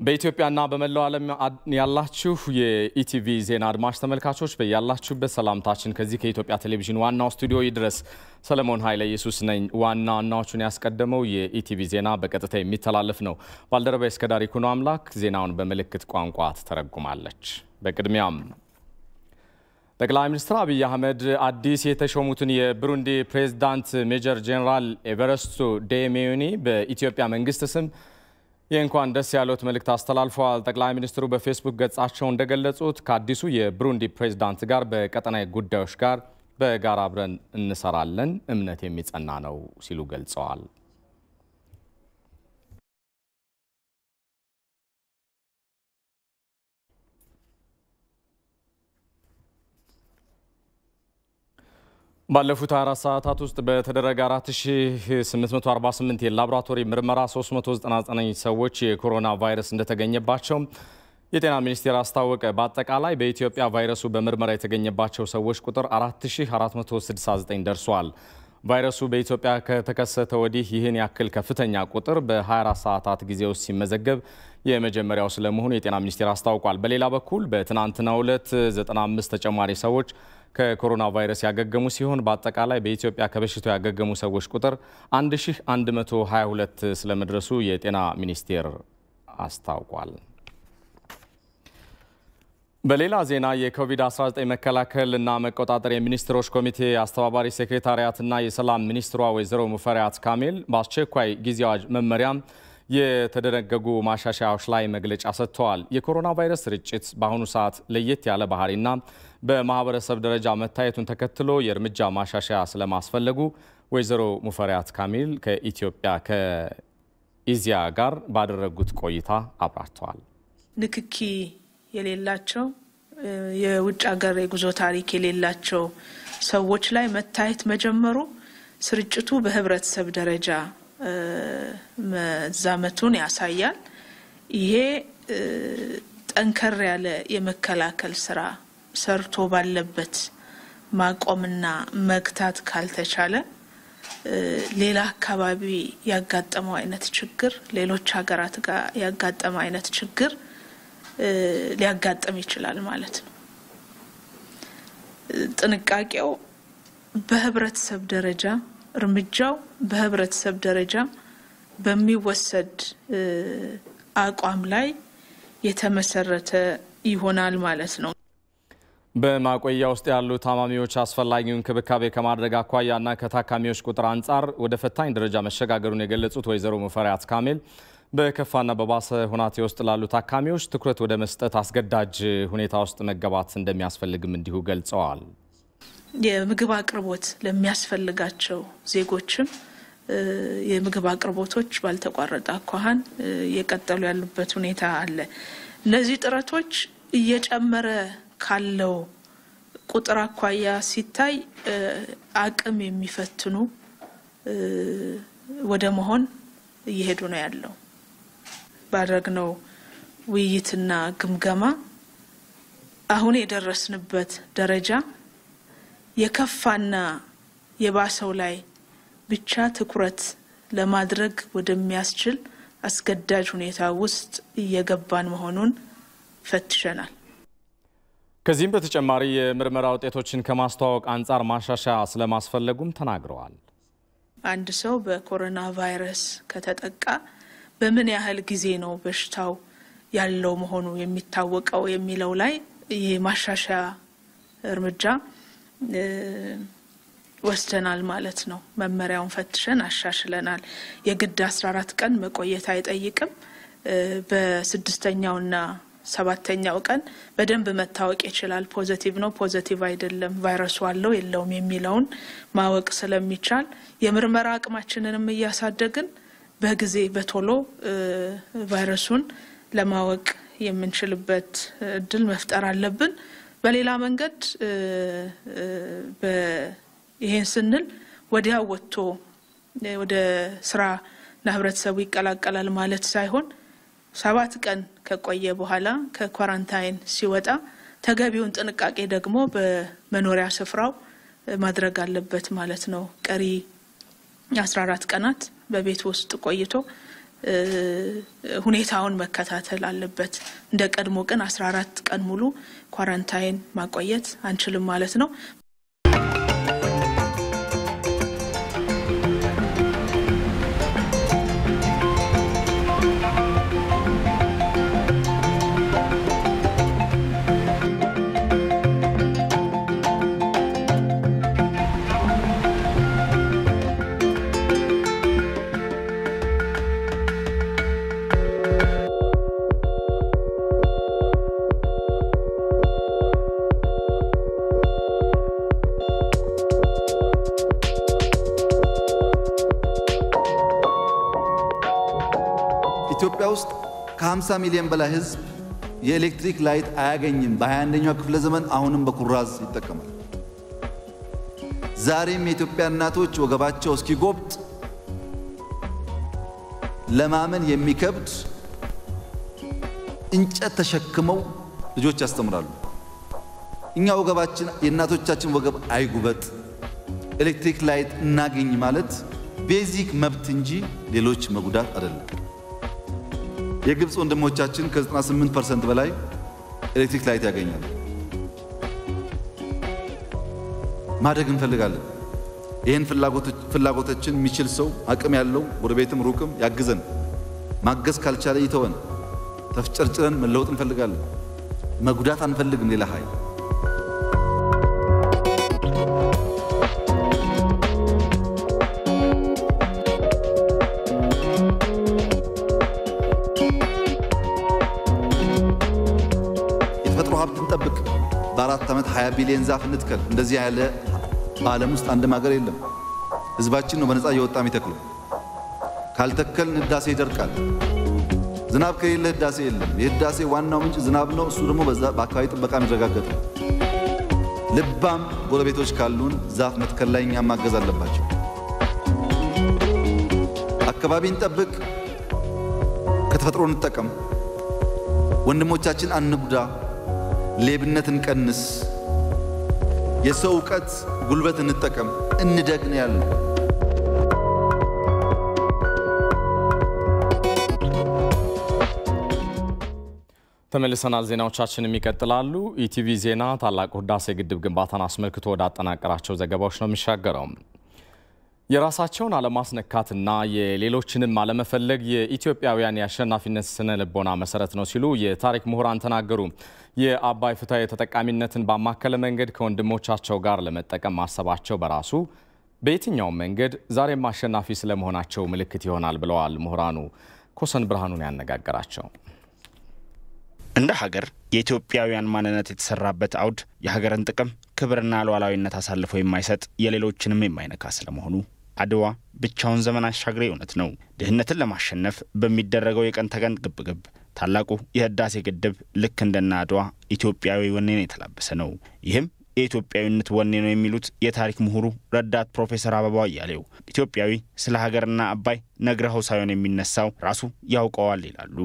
በኢትዮጵያና በመላው ዓለም ያላችሁ የኢቲቪ ዜና አድማጭ ተመልካቾች በያላችሁበት ሰላምታችን ከዚህ ከኢትዮጵያ ቴሌቪዥን ዋናው ስቱዲዮ ይድረስ። ሰለሞን ኃይለ ኢየሱስ ነኝ። ዋናዎቹን ያስቀደመው የኢቲቪ ዜና በቀጥታ የሚተላለፍ ነው። ባልደረባዬ እስከዳር ይኩኖ አምላክ ዜናውን በምልክት ቋንቋ ትተረጉማለች። በቅድሚያም ጠቅላይ ሚኒስትር አብይ አህመድ አዲስ የተሾሙትን የብሩንዲ ፕሬዝዳንት ሜጀር ጄኔራል ኤቨረስቶ ዴሜዮኒ በኢትዮጵያ መንግስት ስም የእንኳን ደስ ያሉት መልእክት አስተላልፈዋል። ጠቅላይ ሚኒስትሩ በፌስቡክ ገጻቸው እንደገለጹት ከአዲሱ የብሩንዲ ፕሬዝዳንት ጋር በቀጠናዊ ጉዳዮች ጋር በጋራ አብረን እንሰራለን፣ እምነት የሚጸና ነው ሲሉ ገልጸዋል። ባለፉት 4 ሰዓታት ውስጥ በተደረገ 4848 የላቦራቶሪ ምርመራ 399 ሰዎች የኮሮና ቫይረስ እንደተገኘባቸው የጤና ሚኒስቴር አስታወቀ። በአጠቃላይ በኢትዮጵያ ቫይረሱ በምርመራ የተገኘባቸው ሰዎች ቁጥር 4469 ደርሷል። ቫይረሱ በኢትዮጵያ ከተከሰተ ወዲህ ይህን ያክል ከፍተኛ ቁጥር በ24 ሰዓታት ጊዜ ውስጥ ሲመዘገብ የመጀመሪያው ስለመሆኑ የጤና ሚኒስቴር አስታውቋል። በሌላ በኩል በትናንትናው ዕለት 95 ተጨማሪ ሰዎች ከኮሮና ቫይረስ ያገገሙ ሲሆን በአጠቃላይ በኢትዮጵያ ከበሽታው ያገገሙ ሰዎች ቁጥር 1122 ስለመድረሱ የጤና ሚኒስቴር አስታውቋል። በሌላ ዜና የኮቪድ-19 መከላከልና መቆጣጠር የሚኒስትሮች ኮሚቴ አስተባባሪ ሴክሬታሪያትና የሰላም ሚኒስትሯ ወይዘሮ ሙፈሪያት ካሚል በአስቸኳይ ጊዜ አዋጅ መመሪያ የተደነገጉ ማሻሻያዎች ላይ መግለጫ ሰጥተዋል። የኮሮና ቫይረስ ስርጭት በአሁኑ ሰዓት ለየት ያለ ባህሪና በማህበረሰብ ደረጃ መታየቱን ተከትሎ የእርምጃ ማሻሻያ ስለማስፈለጉ ወይዘሮ ሙፈሪያት ካሚል ከኢትዮጵያ ከኢዚያ ጋር ባደረጉት ቆይታ አብራርተዋል። ንክኪ የሌላቸው የውጭ ሀገር የጉዞ ታሪክ የሌላቸው ሰዎች ላይ መታየት መጀመሩ ስርጭቱ በህብረተሰብ ደረጃ መዛመቱን ያሳያል። ይሄ ጠንከር ያለ የመከላከል ስራ ሰርቶ ባለበት ማቆምና መግታት ካልተቻለ ሌላ አካባቢ ያጋጠመው አይነት ችግር ሌሎች ሀገራት ጋር ያጋጠመው አይነት ችግር ሊያጋጥም ይችላል ማለት ነው። ጥንቃቄው በህብረተሰብ ደረጃ እርምጃው በህብረተሰብ ደረጃ በሚወሰድ አቋም ላይ የተመሰረተ ይሆናል ማለት ነው። በማቆያ ውስጥ ያሉ ታማሚዎች አስፈላጊውን ክብካቤ ከማድረግ አኳያና ከታካሚዎች ቁጥር አንጻር ወደ ፈታኝ ደረጃ መሸጋገሩን የገለጹት ወይዘሮ ሙፈሪያት ካሚል በከፋና በባሰ ሁኔታ ውስጥ ላሉ ታካሚዎች ትኩረት ወደ መስጠት አስገዳጅ ሁኔታ ውስጥ መገባት እንደሚያስፈልግም እንዲሁ ገልጸዋል። የምግብ አቅርቦት ለሚያስፈልጋቸው ዜጎችም የምግብ አቅርቦቶች ባልተቋረጠ አኳኋን የቀጠሉ ያሉበት ሁኔታ አለ። እነዚህ ጥረቶች እየጨመረ ካለው ቁጥር አኳያ ሲታይ አቅም የሚፈትኑ ወደ መሆን እየሄዱ ነው ያለው። ባደረግነው ውይይትና ግምገማ አሁን የደረስንበት ደረጃ የከፋና የባሰው ላይ ብቻ ትኩረት ለማድረግ ወደሚያስችል አስገዳጅ ሁኔታ ውስጥ እየገባን መሆኑን ፈትሸናል። ከዚህም በተጨማሪ የምርመራ ውጤቶችን ከማስተዋወቅ አንጻር ማሻሻያ ስለማስፈለጉም ተናግረዋል። አንድ ሰው በኮሮና ቫይረስ ከተጠቃ በምን ያህል ጊዜ ነው በሽታው ያለው መሆኑ የሚታወቀው የሚለው ላይ የማሻሻያ እርምጃ ወስደናል ማለት ነው። መመሪያውን ፈትሸን አሻሽለናል። የግድ 14 ቀን መቆየት አይጠይቅም። በ6ኛውና 7ኛው ቀን በደንብ መታወቅ ይችላል። ፖዚቲቭ ነው ፖዚቲቭ አይደለም ቫይረሱ አለው የለውም የሚለውን ማወቅ ስለሚቻል የምርመራ አቅማችንንም እያሳደግን በጊዜ በቶሎ ቫይረሱን ለማወቅ የምንችልበት እድል መፍጠር አለብን። በሌላ መንገድ ይሄን ስንል ወዲያው ወጥቶ ወደ ስራ ለህብረተሰቡ ይቀላቀላል ማለት ሳይሆን 7 ቀን ከቆየ በኋላ ከኳራንታይን ሲወጣ ተገቢውን ጥንቃቄ ደግሞ በመኖሪያ ስፍራው ማድረግ አለበት ማለት ነው። ቀሪ 14 ቀናት በቤት ውስጥ ቆይቶ ሁኔታውን መከታተል አለበት እንደ ቀድሞ ቀን 14 ቀን ሙሉ ኳራንታይን ማቆየት አንችልም ማለት ነው ኢትዮጵያ ውስጥ ከ50 ሚሊዮን በላይ ህዝብ የኤሌክትሪክ ላይት አያገኝም በ21ኛው ክፍለ ዘመን አሁንም በኩራዝ ይጠቀማል ዛሬም የኢትዮጵያ እናቶች ወገባቸው እስኪጎብጥ ለማመን የሚከብድ እንጨት ተሸክመው ልጆች ያስተምራሉ እኛ ወገባችን የእናቶቻችን ወገብ አይጉበጥ ኤሌክትሪክ ላይት እናገኝ ማለት ቤዚክ መብት እንጂ ሌሎች መጉዳት አይደለም የግብጽ ወንድሞቻችን ከ98% በላይ ኤሌክትሪክ ላይት ያገኛሉ ማደግ እንፈልጋለን ይሄን ፍላጎታችን የሚችል ሰው አቅም ያለው ወደቤትም ሩቅም ያግዘን ማገዝ ካልቻለ ይተወን ተፍጨርጭረን መለወጥ እንፈልጋለን መጉዳት አንፈልግም ሌላ ኃይል ጠብቅ በአራት ዓመት 20 ቢሊዮን ዛፍ እንትከል እንደዚህ ያለ በዓለም ውስጥ አንድም ሀገር የለም ህዝባችን ነው በነፃ እየወጣ የሚተክለው ካልተከልን ህዳሴ ይደርቃል ዝናብ ከሌለ ህዳሴ የለም የህዳሴ ዋናው ምንጭ ዝናብ ነው እሱ ደግሞ በአካባቢ ጥበቃ የሚረጋገጥ ነው ልባም ጎረቤቶች ካሉን ዛፍ መትከል ላይ እኛም ማገዝ አለባቸው አካባቢን ጠብቅ ከተፈጥሮ እንጠቀም ወንድሞቻችን አንጉዳ ሌብነትን ቀንስ የሰው ዕውቀት ጉልበት እንጠቀም እንደግነ ያለ ተመልሰናል ዜናዎቻችንም ይቀጥላሉ ኢቲቪ ዜና ታላቁ ህዳሴ ግድብ ግንባታን አስመልክቶ ወደ አጠናቀራቸው ዘገባዎች ነው የሚሻገረው የራሳቸውን አለማስነካትና የሌሎችንም አለመፈለግ የኢትዮጵያውያን የአሸናፊነት ስነ ልቦና መሰረት ነው ሲሉ የታሪክ ምሁራን ተናገሩ የአባይ ፍትሃዊ ተጠቃሚነትን ባማከለ መንገድ ከወንድሞቻቸው ጋር ለመጠቀም ማሰባቸው በራሱ በየትኛው መንገድ ዛሬም አሸናፊ ስለመሆናቸው ምልክት ይሆናል ብለዋል ምሁራኑ ኮሰን ብርሃኑን ያነጋገራቸው እንደ ሀገር የኢትዮጵያውያን ማንነት የተሰራበት አውድ የሀገርን ጥቅም ክብርና ሉዓላዊነት አሳልፎ የማይሰጥ የሌሎችንም የማይነካ ስለመሆኑ አድዋ ብቻውን ዘመን አሻግሬ እውነት ነው ድህነትን ለማሸነፍ በሚደረገው የቀን ተቀን ግብግብ ታላቁ የህዳሴ ግድብ ልክ እንደና አድዋ ኢትዮጵያዊ ወኔን የተላበሰ ነው ይህም የኢትዮጵያዊነት ወኔ ነው የሚሉት የታሪክ ምሁሩ ረዳት ፕሮፌሰር አበባው ያሌው ኢትዮጵያዊ ስለ ሀገርና አባይ ነግረው ሳይሆን የሚነሳው ራሱ ያውቀዋል ይላሉ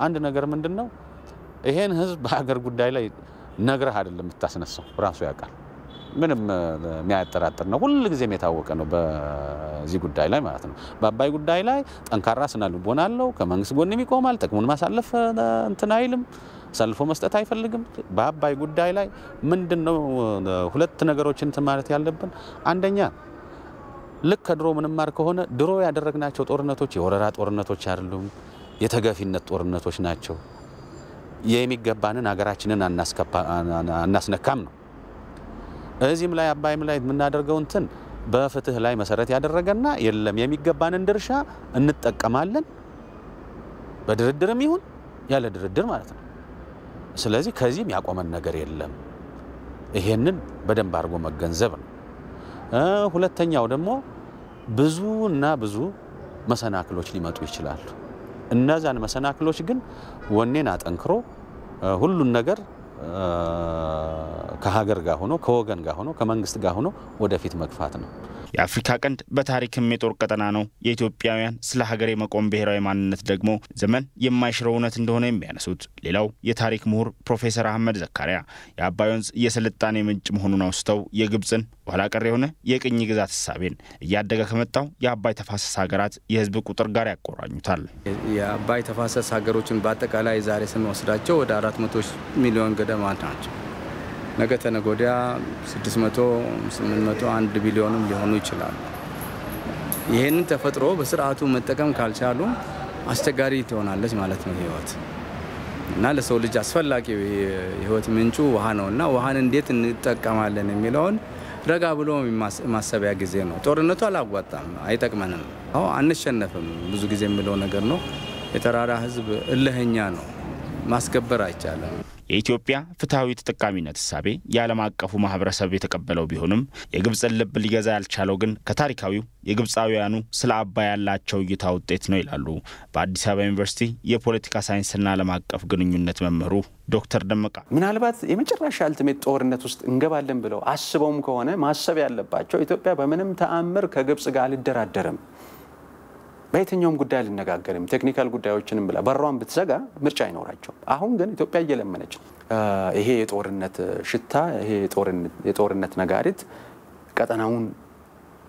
አንድ ነገር ምንድነው ይሄን ህዝብ በሀገር ጉዳይ ላይ ነግረህ አይደለም የምታስነሳው ራሱ ያውቃል ምንም የሚያጠራጥር ነው ሁሉ ጊዜም የታወቀ ነው በዚህ ጉዳይ ላይ ማለት ነው በአባይ ጉዳይ ላይ ጠንካራ ስነ ልቦና አለው ከመንግስት ጎንም ይቆማል ጥቅሙን ማሳለፍ እንትን አይልም ሰልፎ መስጠት አይፈልግም በአባይ ጉዳይ ላይ ምንድነው ሁለት ነገሮችን ማለት ያለብን አንደኛ ልክ ከድሮ ምንም ማር ከሆነ ድሮ ያደረግናቸው ጦርነቶች የወረራ ጦርነቶች አይደሉም የተገፊነት ጦርነቶች ናቸው የሚገባንን ሀገራችንን አናስነካም ነው እዚህም ላይ አባይም ላይ የምናደርገው እንትን በፍትህ ላይ መሰረት ያደረገና የለም የሚገባንን ድርሻ እንጠቀማለን በድርድርም ይሁን ያለ ድርድር ማለት ነው ስለዚህ ከዚህም ያቆመን ነገር የለም ይሄንን በደንብ አድርጎ መገንዘብ ነው ሁለተኛው ደግሞ ብዙ መሰናክሎች ሊመጡ ይችላሉ እነዛን መሰናክሎች ግን ወኔን አጠንክሮ ሁሉን ነገር ከሀገር ጋር ሆኖ ከወገን ጋር ሆኖ ከመንግስት ጋር ሆኖ ወደፊት መግፋት ነው የአፍሪካ ቀንድ በታሪክም የጦር ቀጠና ነው። የኢትዮጵያውያን ስለ ሀገር የመቆም ብሔራዊ ማንነት ደግሞ ዘመን የማይሽረው እውነት እንደሆነ የሚያነሱት ሌላው የታሪክ ምሁር ፕሮፌሰር አህመድ ዘካሪያ የአባይ ወንዝ የስልጣኔ ምንጭ መሆኑን አውስተው የግብፅን ኋላ ቀር የሆነ የቅኝ ግዛት ሐሳቤን እያደገ ከመጣው የአባይ ተፋሰስ ሀገራት የህዝብ ቁጥር ጋር ያቆራኙታል። የአባይ ተፋሰስ ሀገሮችን በአጠቃላይ ዛሬ ስንወስዳቸው ወደ 400 ሚሊዮን ገደማ ናቸው። ነገ ተነገ ወዲያ 600 800 1 ቢሊዮንም ሊሆኑ ይችላሉ። ይሄንን ተፈጥሮ በስርዓቱ መጠቀም ካልቻሉ አስቸጋሪ ትሆናለች ማለት ነው ህይወት እና ለሰው ልጅ አስፈላጊው የህይወት ምንጩ ውሃ ነውና ውሃን እንዴት እንጠቀማለን የሚለውን ረጋ ብሎ ማሰቢያ ጊዜ ነው። ጦርነቱ አላዋጣም፣ አይጠቅመንም፣ አንሸነፍም ብዙ ጊዜ የሚለው ነገር ነው። የተራራ ህዝብ እልህኛ ነው፣ ማስከበር አይቻልም። የኢትዮጵያ ፍትሃዊ ተጠቃሚነት ሐሳቤ የዓለም አቀፉ ማህበረሰብ የተቀበለው ቢሆንም የግብፅን ልብ ሊገዛ ያልቻለው ግን ከታሪካዊው የግብፃውያኑ ስለ አባይ ያላቸው እይታ ውጤት ነው ይላሉ በአዲስ አበባ ዩኒቨርሲቲ የፖለቲካ ሳይንስና ዓለም አቀፍ ግንኙነት መምህሩ ዶክተር ደመቃ። ምናልባት የመጨረሻ አልቲሜት ጦርነት ውስጥ እንገባለን ብለው አስበውም ከሆነ ማሰብ ያለባቸው ኢትዮጵያ በምንም ተአምር ከግብፅ ጋር አልደራደርም፣ በየትኛውም ጉዳይ ልነጋገርም፣ ቴክኒካል ጉዳዮችንም ብላ በሯን ብትዘጋ ምርጫ አይኖራቸው። አሁን ግን ኢትዮጵያ እየለመነች ይሄ የጦርነት ሽታ ይሄ የጦርነት ነጋሪት ቀጠናውን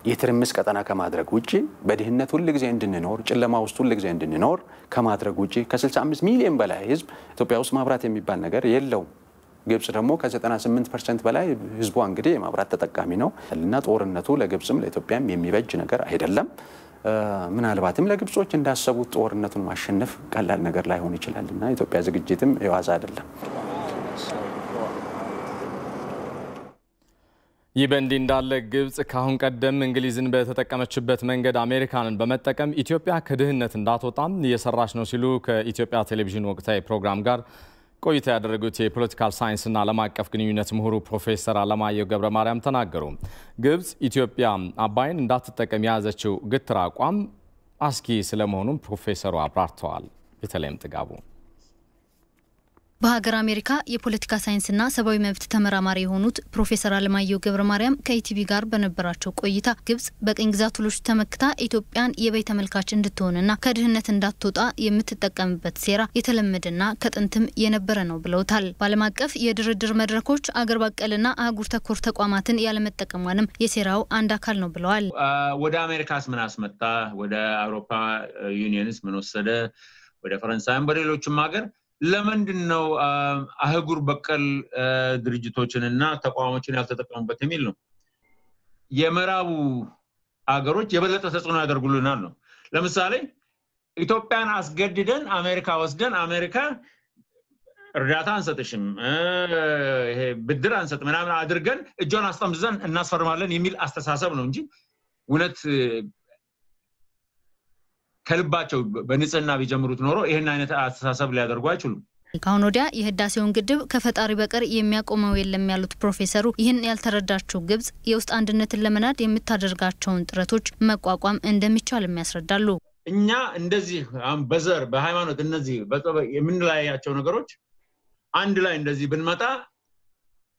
የትርምስ ቀጠና ከማድረግ ውጪ በድህነት ሁሉ ጊዜ እንድንኖር ጨለማ ውስጥ ሁሉ ጊዜ እንድንኖር ከማድረግ ውጪ ከ65 ሚሊዮን በላይ ህዝብ ኢትዮጵያ ውስጥ ማብራት የሚባል ነገር የለውም። ግብጽ ደግሞ ከ98% በላይ ህዝቡ እንግዲህ የማብራት ተጠቃሚ ነው እና ጦርነቱ ለግብጽም ለኢትዮጵያም የሚበጅ ነገር አይደለም። ምናልባትም ለግብጾች እንዳሰቡት ጦርነቱን ማሸነፍ ቀላል ነገር ላይሆን ይችላልና ኢትዮጵያ ዝግጅትም የዋዛ አይደለም። ይህ በእንዲህ እንዳለ ግብጽ ካሁን ቀደም እንግሊዝን በተጠቀመችበት መንገድ አሜሪካንን በመጠቀም ኢትዮጵያ ከድህነት እንዳትወጣም እየሰራች ነው ሲሉ ከኢትዮጵያ ቴሌቪዥን ወቅታዊ ፕሮግራም ጋር ቆይታ ያደረጉት የፖለቲካል ሳይንስና ዓለም አቀፍ ግንኙነት ምሁሩ ፕሮፌሰር አለማየሁ ገብረማርያም ተናገሩ። ግብጽ ኢትዮጵያ አባይን እንዳትጠቀም የያዘችው ግትር አቋም አስጊ ስለመሆኑም ፕሮፌሰሩ አብራርተዋል። በተለይም ጥጋቡ በሀገር አሜሪካ የፖለቲካ ሳይንስና ሰብአዊ መብት ተመራማሪ የሆኑት ፕሮፌሰር አለማየሁ ገብረማርያም ከኢቲቪ ጋር በነበራቸው ቆይታ ግብጽ በቅኝ ግዛቶች ተመክታ ኢትዮጵያን የበይ ተመልካች እንድትሆንና ከድህነት እንዳትወጣ የምትጠቀምበት ሴራ የተለመደና ከጥንትም የነበረ ነው ብለውታል። በዓለም አቀፍ የድርድር መድረኮች አገር በቀልና አህጉር ተኮር ተቋማትን ያለመጠቀሟንም የሴራው አንድ አካል ነው ብለዋል። ወደ አሜሪካስ ምን አስመጣ? ወደ አውሮፓ ዩኒየንስ ምን ወሰደ? ወደ ፈረንሳይም በሌሎችም ሀገር ለምንድነው አህጉር በቀል ድርጅቶችንና ተቋሞችን ያልተጠቀሙበት የሚል ነው። የምዕራቡ አገሮች የበለጠ ተጽዕኖ ያደርጉልናል ነው። ለምሳሌ ኢትዮጵያን አስገድደን አሜሪካ ወስደን አሜሪካ እርዳታ አንሰጥሽም ይሄ ብድር አንሰጥ ምናምን አድርገን እጆን አስጠምዝዘን እናስፈርማለን የሚል አስተሳሰብ ነው እንጂ እውነት ከልባቸው በንጽህና ቢጀምሩት ኖሮ ይሄን አይነት አስተሳሰብ ሊያደርጉ አይችሉም። ካሁን ወዲያ የህዳሴውን ግድብ ከፈጣሪ በቀር የሚያቆመው የለም ያሉት ፕሮፌሰሩ ይህን ያልተረዳችው ግብጽ የውስጥ አንድነትን ለመናድ የምታደርጋቸውን ጥረቶች መቋቋም እንደሚቻል የሚያስረዳሉ። እኛ እንደዚህ በዘር በሃይማኖት እነዚህ የምንለያያቸው ነገሮች አንድ ላይ እንደዚህ ብንመጣ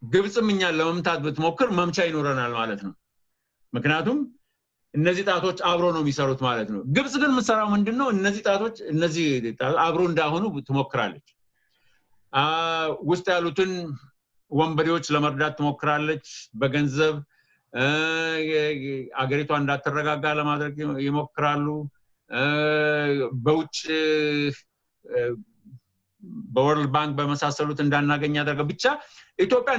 ግብጽም እኛን ለመምታት ብትሞክር መምቻ ይኖረናል ማለት ነው። ምክንያቱም እነዚህ ጣቶች አብሮ ነው የሚሰሩት ማለት ነው። ግብጽ ግን ምሰራው ምንድነው? እነዚህ አብሮ እንዳሆኑ ትሞክራለች። ውስጥ ያሉትን ወንበዴዎች ለመርዳት ትሞክራለች። በገንዘብ አገሪቷ እንዳትረጋጋ ለማድረግ ይሞክራሉ። በውጭ በወርልድ ባንክ በመሳሰሉት እንዳናገኝ ያደረገ ብቻ ኢትዮጵያ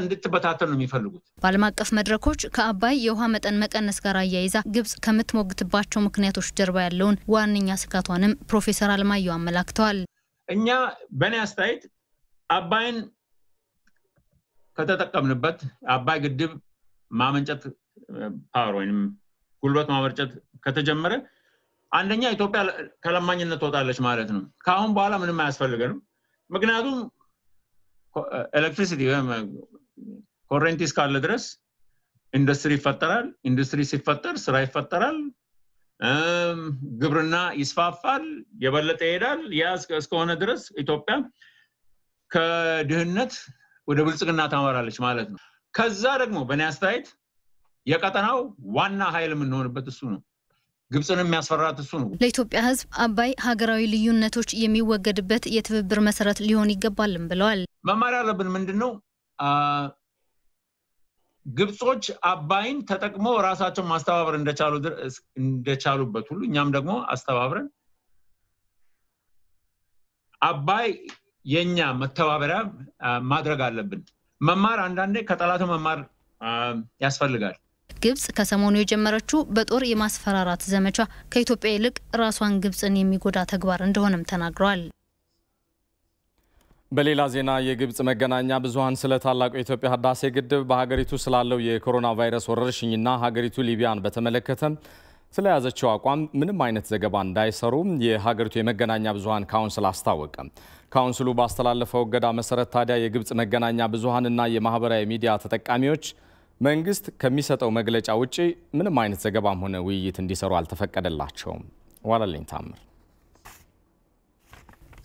እንድትበታተን ነው የሚፈልጉት። በዓለም አቀፍ መድረኮች ከአባይ የውሃ መጠን መቀነስ ጋር አያይዛ ግብጽ ከምትሞግትባቸው ምክንያቶች ጀርባ ያለውን ዋነኛ ስጋቷንም ፕሮፌሰር አለማየሁ አመላክተዋል። እኛ በእኔ አስተያየት አባይን ከተጠቀምንበት አባይ ግድብ ማመንጨት ፓወር ወይንም ጉልበት ማመንጨት ከተጀመረ አንደኛ ኢትዮጵያ ከለማኝነት ወጣለች ማለት ነው። ካሁን በኋላ ምንም አያስፈልገንም። ምክንያቱም ኤሌክትሪሲቲ ኮረንቲ እስካለ ድረስ ኢንዱስትሪ ይፈጠራል። ኢንዱስትሪ ሲፈጠር ስራ ይፈጠራል። ግብርና ይስፋፋል፣ የበለጠ ይሄዳል። ያ እስከሆነ ድረስ ኢትዮጵያ ከድህነት ወደ ብልጽግና ታመራለች ማለት ነው። ከዛ ደግሞ በእኔ አስተያየት የቀጠናው ዋና ኃይል የምንሆንበት እሱ ነው። ግብጽን የሚያስፈራት እሱ ነው። ለኢትዮጵያ ህዝብ አባይ ሀገራዊ ልዩነቶች የሚወገድበት የትብብር መሰረት ሊሆን ይገባልም ብለዋል። መማር ያለብን ምንድነው? ግብጾች አባይን ተጠቅመው ራሳቸው ማስተባበር እንደቻሉበት ሁሉ እኛም ደግሞ አስተባብረን አባይ የኛ መተባበሪያ ማድረግ አለብን። መማር አንዳንዴ ከጠላት መማር ያስፈልጋል። ግብጽ ከሰሞኑ የጀመረችው በጦር የማስፈራራት ዘመቻ ከኢትዮጵያ ይልቅ ራሷን ግብጽን የሚጎዳ ተግባር እንደሆነም ተናግረዋል። በሌላ ዜና የግብጽ መገናኛ ብዙሃን ስለ ታላቁ የኢትዮጵያ ህዳሴ ግድብ በሀገሪቱ ስላለው የኮሮና ቫይረስ ወረርሽኝና ሀገሪቱ ሊቢያን በተመለከተ ስለያዘችው አቋም ምንም አይነት ዘገባ እንዳይሰሩ የሀገሪቱ የመገናኛ ብዙሃን ካውንስል አስታወቀ። ካውንስሉ ባስተላለፈው እገዳ መሰረት ታዲያ የግብጽ መገናኛ ብዙሃንና የማህበራዊ ሚዲያ ተጠቃሚዎች መንግስት ከሚሰጠው መግለጫ ውጪ ምንም አይነት ዘገባም ሆነ ውይይት እንዲሰሩ አልተፈቀደላቸውም። ዋለልኝ ታምር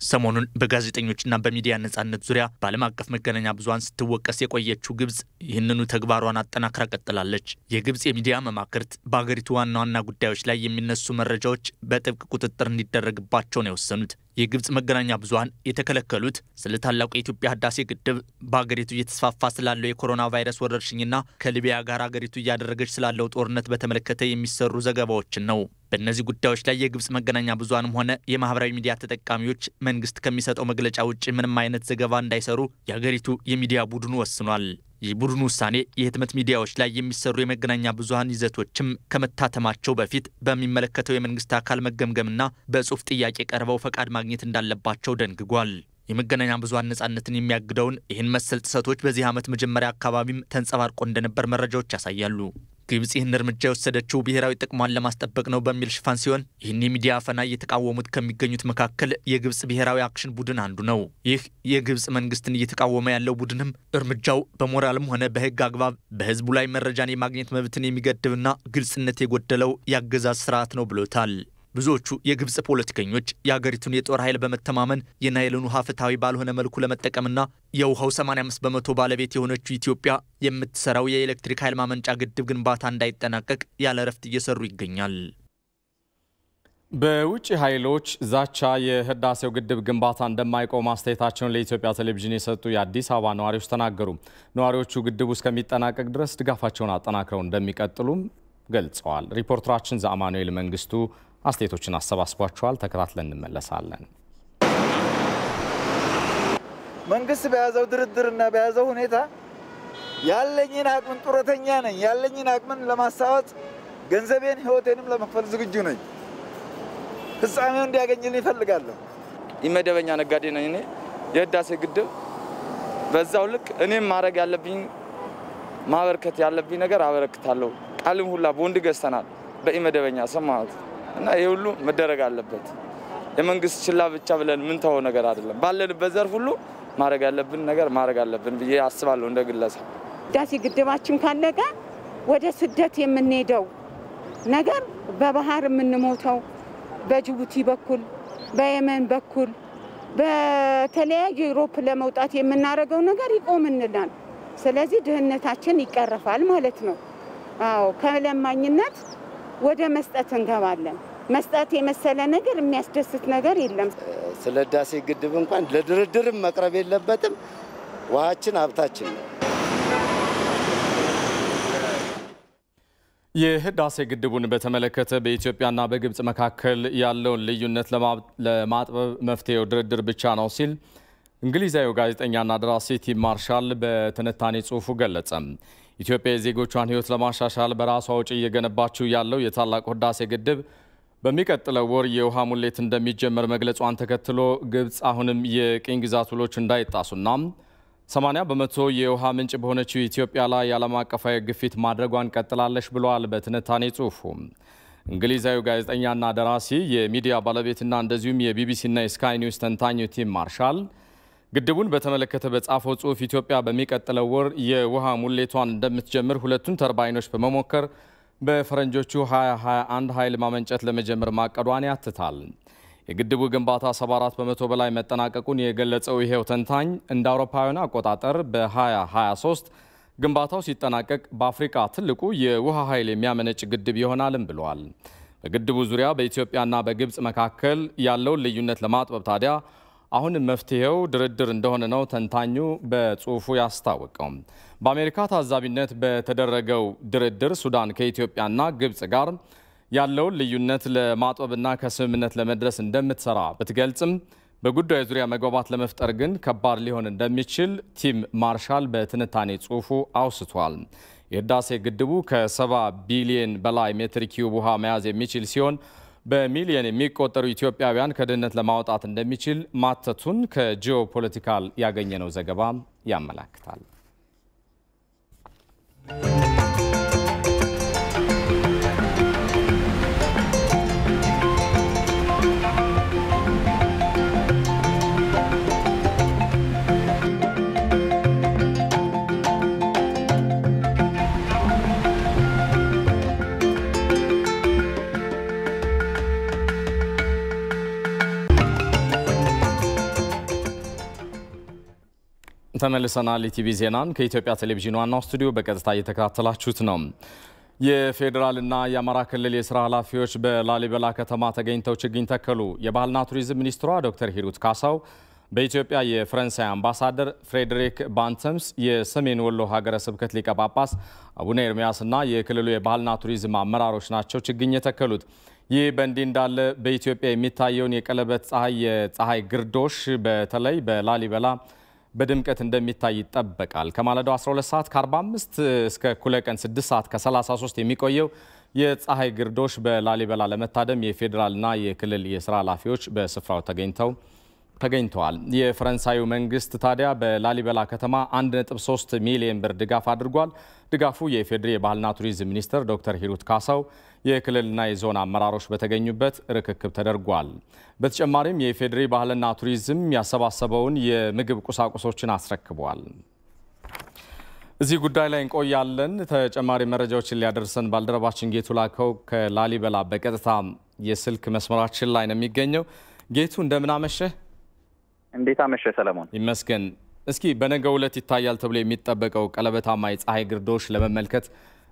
ሰሞኑን በጋዜጠኞችና በሚዲያ ነጻነት ዙሪያ በዓለም አቀፍ መገናኛ ብዙሃን ስትወቀስ የቆየችው ግብጽ ይህንኑ ተግባሯን አጠናክራ ቀጥላለች። የግብጽ የሚዲያ መማክርት በአገሪቱ ዋና ዋና ጉዳዮች ላይ የሚነሱ መረጃዎች በጥብቅ ቁጥጥር እንዲደረግባቸው ነው የወሰኑት። የግብጽ መገናኛ ብዙሃን የተከለከሉት ስለ ታላቁ የኢትዮጵያ ህዳሴ ግድብ በአገሪቱ እየተስፋፋ ስላለው የኮሮና ቫይረስ ወረርሽኝና ከሊቢያ ጋር አገሪቱ እያደረገች ስላለው ጦርነት በተመለከተ የሚሰሩ ዘገባዎችን ነው። በእነዚህ ጉዳዮች ላይ የግብጽ መገናኛ ብዙሃንም ሆነ የማህበራዊ ሚዲያ ተጠቃሚዎች መንግስት ከሚሰጠው መግለጫ ውጪ ምንም አይነት ዘገባ እንዳይሰሩ የአገሪቱ የሚዲያ ቡድኑ ወስኗል። የቡድኑ ውሳኔ የህትመት ሚዲያዎች ላይ የሚሰሩ የመገናኛ ብዙሃን ይዘቶችም ከመታተማቸው በፊት በሚመለከተው የመንግስት አካል መገምገምና በጽሁፍ ጥያቄ ቀርበው ፈቃድ ማግኘት እንዳለባቸው ደንግጓል። የመገናኛ ብዙሃን ነጻነትን የሚያግደውን ይህን መሰል ጥሰቶች በዚህ ዓመት መጀመሪያ አካባቢም ተንጸባርቆ እንደነበር መረጃዎች ያሳያሉ። ግብጽ ይህን እርምጃ የወሰደችው ብሔራዊ ጥቅሟን ለማስጠበቅ ነው በሚል ሽፋን ሲሆን ይህን የሚዲያ አፈና እየተቃወሙት ከሚገኙት መካከል የግብጽ ብሔራዊ አክሽን ቡድን አንዱ ነው። ይህ የግብጽ መንግስትን እየተቃወመ ያለው ቡድንም እርምጃው በሞራልም ሆነ በህግ አግባብ በህዝቡ ላይ መረጃን የማግኘት መብትን የሚገድብና ግልጽነት የጎደለው የአገዛዝ ስርዓት ነው ብሎታል። ብዙዎቹ የግብጽ ፖለቲከኞች የአገሪቱን የጦር ኃይል በመተማመን የናይልን ውሃ ፍትሃዊ ባልሆነ መልኩ ለመጠቀምና የውሃው 85% ባለቤት የሆነችው ኢትዮጵያ የምትሰራው የኤሌክትሪክ ኃይል ማመንጫ ግድብ ግንባታ እንዳይጠናቀቅ ያለ እረፍት እየሰሩ ይገኛል። በውጭ ኃይሎች ዛቻ የህዳሴው ግድብ ግንባታ እንደማይቆም አስተያየታቸውን ለኢትዮጵያ ቴሌቪዥን የሰጡ የአዲስ አበባ ነዋሪዎች ተናገሩ። ነዋሪዎቹ ግድቡ እስከሚጠናቀቅ ድረስ ድጋፋቸውን አጠናክረው እንደሚቀጥሉም ገልጸዋል። ሪፖርተራችን ዘአማኑኤል መንግስቱ አስተያየቶችን አሰባስቧቸዋል። ተከታትለን እንመለሳለን። መንግስት በያዘው ድርድርና በያዘው ሁኔታ ያለኝን አቅምን ጡረተኛ ነኝ ያለኝን አቅምን ለማሳወጥ ገንዘቤን ህይወቴንም ለመክፈል ዝግጁ ነኝ። ፍጻሜውን እንዲያገኝልኝ እፈልጋለሁ። ኢመደበኛ ነጋዴ ነኝ እኔ። የህዳሴ ግድብ በዛው ልክ እኔም ማድረግ ያለብኝ ማበርከት ያለብኝ ነገር አበረክታለሁ። ቃልም ሁላ ቦንድ ገዝተናል በኢመደበኛ ሰማሁት እና ይሄ ሁሉ መደረግ አለበት። የመንግስት ችላ ብቻ ብለን ምን ተው ነገር አይደለም። ባለንበት ዘርፍ ሁሉ ማድረግ ያለብን ነገር ማድረግ አለብን ብዬ አስባለሁ እንደግለሰብ። ህዳሴ ግድባችን ካለቀ ወደ ስደት የምንሄደው ነገር በባህር የምንሞተው በጅቡቲ በኩል በየመን በኩል በተለያዩ ዩሮፕ ለመውጣት የምናደርገው ነገር ይቆምልናል። ስለዚህ ድህነታችን ይቀርፋል ማለት ነው። አዎ ከለማኝነት ወደ መስጠት እንገባለን። መስጠት የመሰለ ነገር የሚያስደስት ነገር የለም። ስለ ህዳሴ ግድብ እንኳን ለድርድርም መቅረብ የለበትም። ውሃችን ሀብታችን ነው። የህዳሴ ግድቡን በተመለከተ በኢትዮጵያና በግብጽ መካከል ያለውን ልዩነት ለማጥበብ መፍትሄው ድርድር ብቻ ነው ሲል እንግሊዛዊው ጋዜጠኛና ደራሲ ቲም ማርሻል በትንታኔ ጽሑፉ ገለጸ። ኢትዮጵያ የዜጎቿን ህይወት ለማሻሻል በራሷ ወጪ እየገነባችው ያለው የታላቁ ህዳሴ ግድብ በሚቀጥለው ወር የውሃ ሙሌት እንደሚጀመር መግለጿን ተከትሎ ግብጽ አሁንም የቅኝ ግዛት ውሎች እንዳይጣሱና 80% የውሃ ምንጭ በሆነችው ኢትዮጵያ ላይ ዓለም አቀፋዊ ግፊት ማድረጓን ቀጥላለች ብለዋል በትንታኔ ጽሑፉ። እንግሊዛዊው ጋዜጠኛና ደራሲ የሚዲያ ባለቤትና እንደዚሁም የቢቢሲና የስካይ ኒውስ ተንታኝ ቲም ማርሻል ግድቡን በተመለከተ በጻፈው ጽሑፍ ኢትዮጵያ በሚቀጥለው ወር የውሃ ሙሌቷን እንደምትጀምር ሁለቱን ተርባይኖች በመሞከር በፈረንጆቹ 2021 ኃይል ማመንጨት ለመጀመር ማቀዷን ያትታል። የግድቡ ግንባታ 74% በላይ መጠናቀቁን የገለጸው ይሄው ተንታኝ እንደ አውሮፓውያን አቆጣጠር በ2023 ግንባታው ሲጠናቀቅ በአፍሪካ ትልቁ የውሃ ኃይል የሚያመነጭ ግድብ ይሆናልም ብለዋል። በግድቡ ዙሪያ በኢትዮጵያና በግብጽ መካከል ያለውን ልዩነት ለማጥበብ ታዲያ አሁን መፍትሄው ድርድር እንደሆነ ነው ተንታኙ በጽሁፉ ያስታወቀው። በአሜሪካ ታዛቢነት በተደረገው ድርድር ሱዳን ከኢትዮጵያና ግብጽ ጋር ያለውን ልዩነት ለማጥበብና ከስምምነት ለመድረስ እንደምትሰራ ብትገልጽም በጉዳዩ ዙሪያ መግባባት ለመፍጠር ግን ከባድ ሊሆን እንደሚችል ቲም ማርሻል በትንታኔ ጽሁፉ አውስቷል። የህዳሴ ግድቡ ከ70 ቢሊዮን በላይ ሜትር ኪዩብ ውሃ መያዝ የሚችል ሲሆን በሚሊዮን የሚቆጠሩ ኢትዮጵያውያን ከድህነት ለማውጣት እንደሚችል ማተቱን ከጂኦፖለቲካል ያገኘነው ዘገባ ያመለክታል። ተመልሰናል። ኢቲቪ ዜናን ከኢትዮጵያ ቴሌቪዥን ዋናው ስቱዲዮ በቀጥታ እየተከታተላችሁት ነው። የፌዴራልና የአማራ ክልል የስራ ኃላፊዎች በላሊበላ ከተማ ተገኝተው ችግኝ ተከሉ። የባህልና ቱሪዝም ሚኒስትሯ ዶክተር ሂሩት ካሳው፣ በኢትዮጵያ የፈረንሳይ አምባሳደር ፍሬድሪክ ባንተምስ፣ የሰሜን ወሎ ሀገረ ስብከት ሊቀ ጳጳስ አቡነ ኤርሚያስና የክልሉ የባህልና ቱሪዝም አመራሮች ናቸው ችግኝ የተከሉት። ይህ በእንዲህ እንዳለ በኢትዮጵያ የሚታየውን የቀለበት የፀሐይ ግርዶሽ በተለይ በላሊበላ በድምቀት እንደሚታይ ይጠበቃል። ከማለዳው 12 ሰዓት ከ45 እስከ እኩለ ቀን 6 ሰዓት ከ33 የሚቆየው የፀሐይ ግርዶሽ በላሊበላ ለመታደም የፌዴራልና የክልል የስራ ኃላፊዎች በስፍራው ተገኝተዋል። የፈረንሳዩ መንግስት ታዲያ በላሊበላ ከተማ 1.3 ሚሊዮን ብር ድጋፍ አድርጓል። ድጋፉ የፌዴሪ የባህልና ቱሪዝም ሚኒስትር ዶክተር ሂሩት ካሳው የክልልና የዞን አመራሮች በተገኙበት ርክክብ ተደርጓል። በተጨማሪም የፌዴሪ ባህልና ቱሪዝም ያሰባሰበውን የምግብ ቁሳቁሶችን አስረክቧል። እዚህ ጉዳይ ላይ እንቆያለን። ተጨማሪ መረጃዎችን ሊያደርሰን ባልደረባችን ጌቱ ላከው ከላሊበላ በቀጥታ የስልክ መስመራችን ላይ ነው የሚገኘው። ጌቱ እንደምን አመሸህ? እንዴት አመሸህ ሰለሞን? ይመስገን። እስኪ በነገው ዕለት ይታያል ተብሎ የሚጠበቀው ቀለበታማ የፀሐይ ግርዶሽ ለመመልከት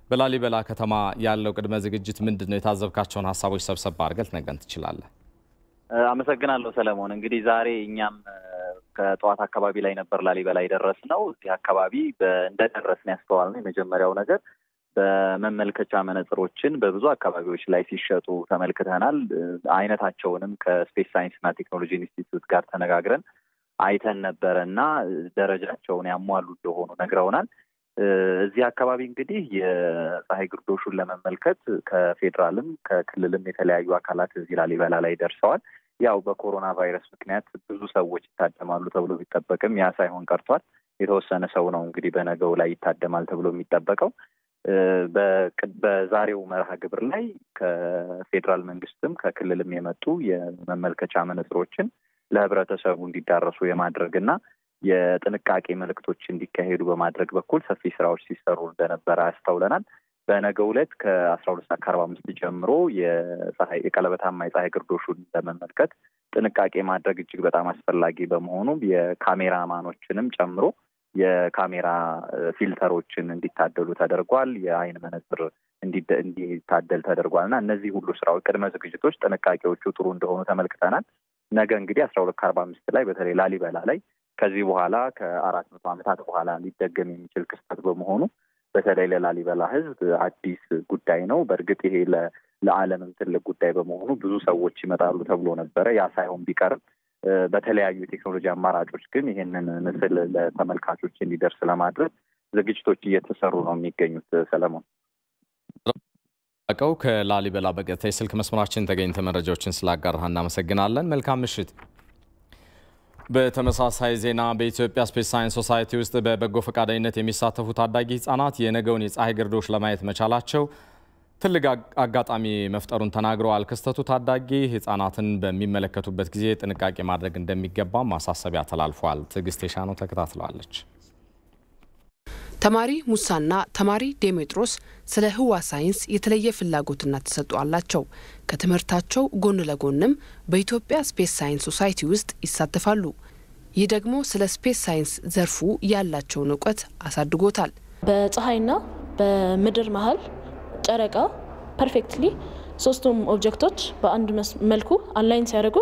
በላሊበላ ከተማ ያለው ቅድመ ዝግጅት ምንድነው? የታዘብካቸውን ሀሳቦች ሰብሰብ አድርገህ ልትነግረን ትችላለህ? አመሰግናለሁ ሰለሞን። እንግዲህ ዛሬ እኛም ከጠዋት አካባቢ ላይ ነበር ላሊበላ የደረስነው። እዚህ አካባቢ እንደደረስን ያስተዋልነው የመጀመሪያው ነገር በመመልከቻ መነጽሮችን በብዙ አካባቢዎች ላይ ሲሸጡ ተመልክተናል። አይነታቸውንም ከስፔስ ሳይንስና ቴክኖሎጂ ኢንስቲትዩት ጋር ተነጋግረን አይተን ነበረና ደረጃቸውን ያሟሉ እንደሆኑ ነግረውናል። እዚህ አካባቢ እንግዲህ የፀሐይ ግርዶሹን ለመመልከት ከፌዴራልም ከክልልም የተለያዩ አካላት እዚህ ላሊበላ ላይ ደርሰዋል። ያው በኮሮና ቫይረስ ምክንያት ብዙ ሰዎች ይታደማሉ ተብሎ ቢጠበቅም ያ ሳይሆን ቀርቷል። የተወሰነ ሰው ነው እንግዲህ በነገው ላይ ይታደማል ተብሎ የሚጠበቀው። በዛሬው መርሃ ግብር ላይ ከፌዴራል መንግስትም ከክልልም የመጡ የመመልከቻ መነጽሮችን ለህብረተሰቡ እንዲዳረሱ የማድረግና የጥንቃቄ መልእክቶች እንዲካሄዱ በማድረግ በኩል ሰፊ ስራዎች ሲሰሩ እንደነበረ አስተውለናል። በነገው ዕለት ከ12:45 ጀምሮ የቀለበታማ የፀሐይ ግርዶሹን ለመመልከት ጥንቃቄ ማድረግ እጅግ በጣም አስፈላጊ በመሆኑ የካሜራማኖችንም ጨምሮ የካሜራ ፊልተሮችን እንዲታደሉ ተደርጓል። የአይን መነጽር እንዲታደል ተደርጓል እና እነዚህ ሁሉ ስራዎች ቅድመ ዝግጅቶች ጥንቃቄዎቹ ጥሩ እንደሆኑ ተመልክተናል። ነገ እንግዲህ 12:45 ላይ በተለይ ላሊበላ ላይ ከዚህ በኋላ ከ400 ዓመታት በኋላ ሊደገም የሚችል ክስተት በመሆኑ በተለይ ለላሊበላ ህዝብ አዲስ ጉዳይ ነው። በእርግጥ ይሄ ለዓለምም ትልቅ ጉዳይ በመሆኑ ብዙ ሰዎች ይመጣሉ ተብሎ ነበረ። ያ ሳይሆን ቢቀርም በተለያዩ የቴክኖሎጂ አማራጮች ግን ይህንን ምስል ለተመልካቾች እንዲደርስ ለማድረግ ዝግጅቶች እየተሰሩ ነው የሚገኙት። ሰለሞን ከላሊበላ በቀጥታ የስልክ መስመራችን ተገኝተ መረጃዎችን ስላጋራህ እናመሰግናለን። መልካም ምሽት። በተመሳሳይ ዜና በኢትዮጵያ ስፔስ ሳይንስ ሶሳይቲ ውስጥ በበጎ ፈቃደኝነት የሚሳተፉ ታዳጊ ህጻናት የነገውን የፀሐይ ግርዶሽ ለማየት መቻላቸው ትልቅ አጋጣሚ መፍጠሩን ተናግረዋል። ክስተቱ ታዳጊ ህጻናትን በሚመለከቱበት ጊዜ ጥንቃቄ ማድረግ እንደሚገባ ማሳሰቢያ ተላልፏል። ትዕግስት የሻነው ተከታትለዋለች። ተማሪ ሙሳና ተማሪ ዴሜጥሮስ ስለ ህዋ ሳይንስ የተለየ ፍላጎትና ተሰጥኦ አላቸው። ከትምህርታቸው ጎን ለጎንም በኢትዮጵያ ስፔስ ሳይንስ ሶሳይቲ ውስጥ ይሳተፋሉ። ይህ ደግሞ ስለ ስፔስ ሳይንስ ዘርፉ ያላቸውን እውቀት አሳድጎታል። በፀሐይና በምድር መሃል ጨረቃ ፐርፌክትሊ ሶስቱም ኦብጀክቶች በአንድ መልኩ አላይን ሲያደርጉ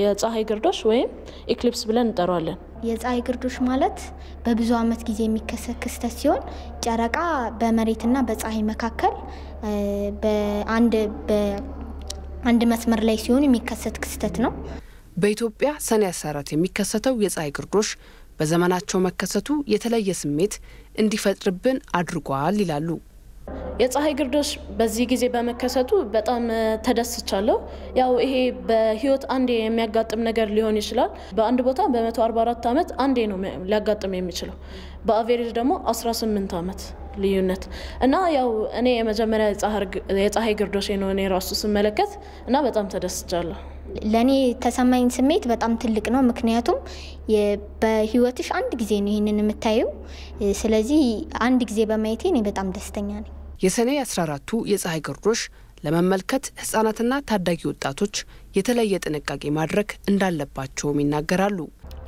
የፀሐይ ግርዶሽ ወይም ኢክሊፕስ ብለን እንጠራዋለን። የፀሐይ ግርዶሽ ማለት በብዙ ዓመት ጊዜ የሚከሰት ክስተት ሲሆን ጨረቃ በመሬትና በፀሐይ መካከል በአንድ መስመር ላይ ሲሆን የሚከሰት ክስተት ነው። በኢትዮጵያ ሰኔ 14 የሚከሰተው የፀሐይ ግርዶሽ በዘመናቸው መከሰቱ የተለየ ስሜት እንዲፈጥርብን አድርጓል ይላሉ። የፀሐይ ግርዶሽ በዚህ ጊዜ በመከሰቱ በጣም ተደስቻለሁ። ያው ይሄ በህይወት አንዴ የሚያጋጥም ነገር ሊሆን ይችላል። በአንድ ቦታ በ144 ዓመት አንዴ ነው ሊያጋጥም የሚችለው። በአቬሬጅ ደግሞ 18 ዓመት ልዩነት እና ያው እኔ የመጀመሪያ የፀሐይ ግርዶሽ ነው እኔ ራሱ ስመለከት እና በጣም ተደስቻለሁ። ለኔ ተሰማኝ ስሜት በጣም ትልቅ ነው። ምክንያቱም በህይወትሽ አንድ ጊዜ ነው ይሄንን የምታየው። ስለዚህ አንድ ጊዜ በማየቴ እኔ በጣም ደስተኛ ነኝ። የሰኔ 14ቱ የፀሐይ ግርዶሽ ለመመልከት ህፃናትና ታዳጊ ወጣቶች የተለየ ጥንቃቄ ማድረግ እንዳለባቸውም ይናገራሉ።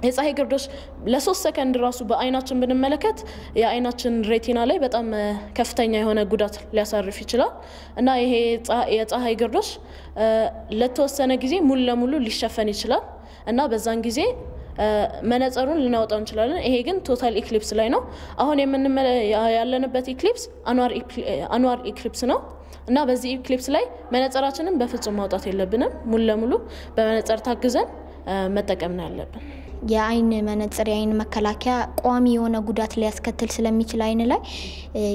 የፀሐይ ግርዶሽ ለ3 ሰከንድ ራሱ በአይናችን ብንመለከት የአይናችን ሬቲና ላይ በጣም ከፍተኛ የሆነ ጉዳት ሊያሳርፍ ይችላል እና ይሄ የፀሐይ ግርዶሽ ለተወሰነ ጊዜ ሙሉ ለሙሉ ሊሸፈን ይችላል እና በዛን ጊዜ መነጽሩን ልናወጣው እንችላለን። ይሄ ግን ቶታል ኢክሊፕስ ላይ ነው። አሁን ያለንበት ኢክሊፕስ አኑዋር ኢክሊፕስ ነው እና በዚህ ኢክሊፕስ ላይ መነጽራችንን በፍጹም ማውጣት የለብንም። ሙሉ ለሙሉ በመነጽር ታግዘን መጠቀም ነው ያለብን። የአይን መነጽር የአይን መከላከያ ቋሚ የሆነ ጉዳት ሊያስከትል ስለሚችል አይን ላይ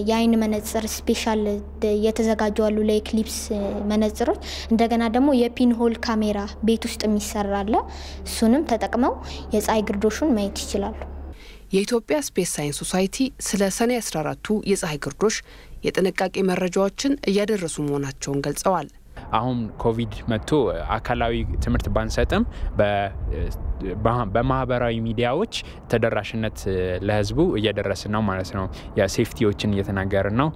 የአይን መነጽር ስፔሻል የተዘጋጁ አሉ ለኢክሊፕስ መነጽሮች። እንደገና ደግሞ የፒን ሆል ካሜራ ቤት ውስጥ የሚሰራለ እሱንም ተጠቅመው የፀሐይ ግርዶሹን ማየት ይችላሉ። የኢትዮጵያ ስፔስ ሳይንስ ሶሳይቲ ስለ ሰኔ 14ቱ የፀሐይ ግርዶሽ የጥንቃቄ መረጃዎችን እያደረሱ መሆናቸውን ገልጸዋል። አሁን ኮቪድ መጥቶ አካላዊ ትምህርት ባንሰጥም በማህበራዊ ሚዲያዎች ተደራሽነት ለህዝቡ እየደረሰ ነው ማለት ነው። የሴፍቲዎችን እየተናገርን ነው።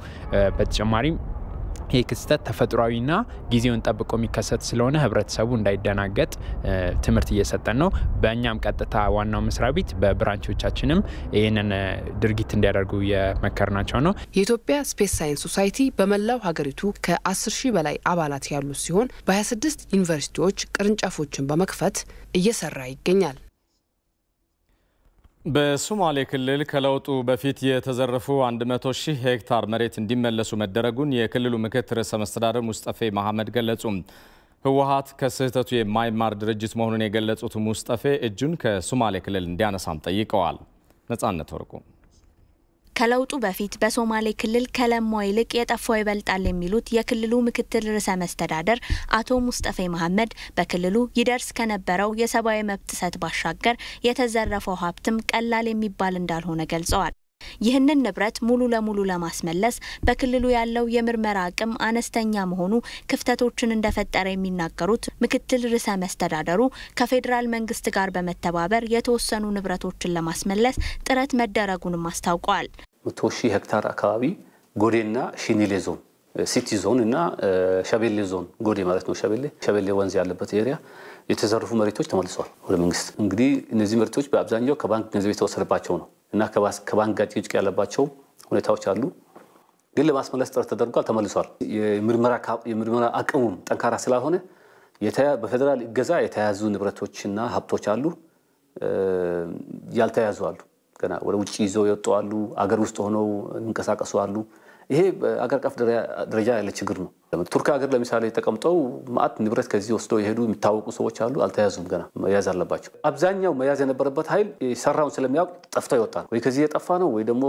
በተጨማሪም ይህ ክስተት ተፈጥሯዊና ጊዜውን ጠብቆ የሚከሰት ስለሆነ ህብረተሰቡ እንዳይደናገጥ ትምህርት እየሰጠን ነው። በእኛም ቀጥታ ዋናው መስሪያ ቤት በብራንቾቻችንም ይህንን ድርጊት እንዲያደርጉ የመከርናቸው ነው። የኢትዮጵያ ስፔስ ሳይንስ ሶሳይቲ በመላው ሀገሪቱ ከ10,000 በላይ አባላት ያሉት ሲሆን በ26 ዩኒቨርሲቲዎች ቅርንጫፎችን በመክፈት እየሰራ ይገኛል። በሶማሌ ክልል ከለውጡ በፊት የተዘረፉ 100,000 ሄክታር መሬት እንዲመለሱ መደረጉን የክልሉ ምክትል ርዕሰ መስተዳድር ሙስጠፌ መሐመድ ገለጹ። ህወሓት ከስህተቱ የማይማር ድርጅት መሆኑን የገለጹት ሙስጠፌ እጁን ከሶማሌ ክልል እንዲያነሳም ጠይቀዋል። ነጻነት ወርቁ ከለውጡ በፊት በሶማሌ ክልል ከለማው ይልቅ የጠፋው ይበልጣል የሚሉት የክልሉ ምክትል ርዕሰ መስተዳድር አቶ ሙስጠፌ መሐመድ በክልሉ ይደርስ ከነበረው የሰብአዊ መብት ጥሰት ባሻገር የተዘረፈው ሀብትም ቀላል የሚባል እንዳልሆነ ገልጸዋል። ይህንን ንብረት ሙሉ ለሙሉ ለማስመለስ በክልሉ ያለው የምርመራ አቅም አነስተኛ መሆኑ ክፍተቶችን እንደፈጠረ የሚናገሩት ምክትል ርዕሰ መስተዳድሩ ከፌዴራል መንግስት ጋር በመተባበር የተወሰኑ ንብረቶችን ለማስመለስ ጥረት መደረጉንም አስታውቀዋል። 100,000 ሄክታር አካባቢ ጎዴና ሽኒሌ ዞን ሲቲ ዞን እና ሸቤሌ ዞን ጎዴ ማለት ነው ሸቤሌ ወንዝ ያለበት ኤሪያ የተዘረፉ መሬቶች ተመልሰዋል ወደ መንግስት። እንግዲህ እነዚህ መሬቶች በአብዛኛው ከባንክ ገንዘብ የተወሰደባቸው ነው እና ከባንክ ጋር ጭቅጭቅ ያለባቸው ሁኔታዎች አሉ። ግን ለማስመለስ ጥረት ተደርጓል፣ ተመልሷል። የምርመራ አቅሙም ጠንካራ ስላልሆነ በፌዴራል እገዛ የተያዙ ንብረቶችና ሀብቶች አሉ፣ ያልተያዙ አሉ። ገና ወደ ውጭ ይዘው የወጡ አሉ፣ አገር ውስጥ ሆነው እንቀሳቀሱ አሉ። ይሄ አገር አቀፍ ደረጃ ያለ ችግር ነው። ቱርክ ሀገር ለምሳሌ ተቀምጠው ማአት ንብረት ከዚህ ወስደው የሄዱ የሚታወቁ ሰዎች አሉ፣ አልተያዙም፣ ገና መያዝ አለባቸው። አብዛኛው መያዝ የነበረበት ኃይል ሰራውን ስለሚያውቅ ጠፍቶ ይወጣል። ወይ ከዚህ የጠፋ ነው ወይ ደግሞ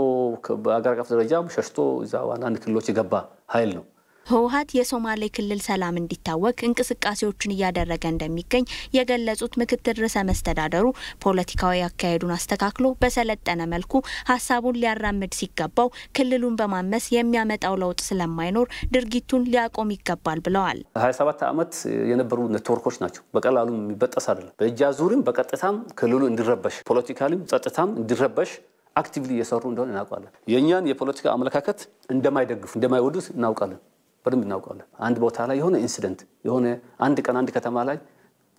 በአገር አቀፍ ደረጃ ሸሽቶ እዛ አንዳንድ ክልሎች የገባ ኃይል ነው። ህወሓት የሶማሌ ክልል ሰላም እንዲታወክ እንቅስቃሴዎችን እያደረገ እንደሚገኝ የገለጹት ምክትል ርዕሰ መስተዳድሩ ፖለቲካዊ አካሄዱን አስተካክሎ በሰለጠነ መልኩ ሀሳቡን ሊያራምድ ሲገባው ክልሉን በማመስ የሚያመጣው ለውጥ ስለማይኖር ድርጊቱን ሊያቆም ይገባል ብለዋል። 27 ዓመት የነበሩ ኔትወርኮች ናቸው፣ በቀላሉ የሚበጠስ አይደለም። በእጅ አዙርም በቀጥታም ክልሉ እንዲረበሽ ፖለቲካሊም ጸጥታም እንዲረበሽ አክቲቭሊ እየሰሩ እንደሆነ እናውቃለን። የእኛን የፖለቲካ አመለካከት እንደማይደግፉ እንደማይወዱት እናውቃለን፣ በደንብ እናውቃለን። አንድ ቦታ ላይ የሆነ ኢንሲደንት የሆነ አንድ ቀን አንድ ከተማ ላይ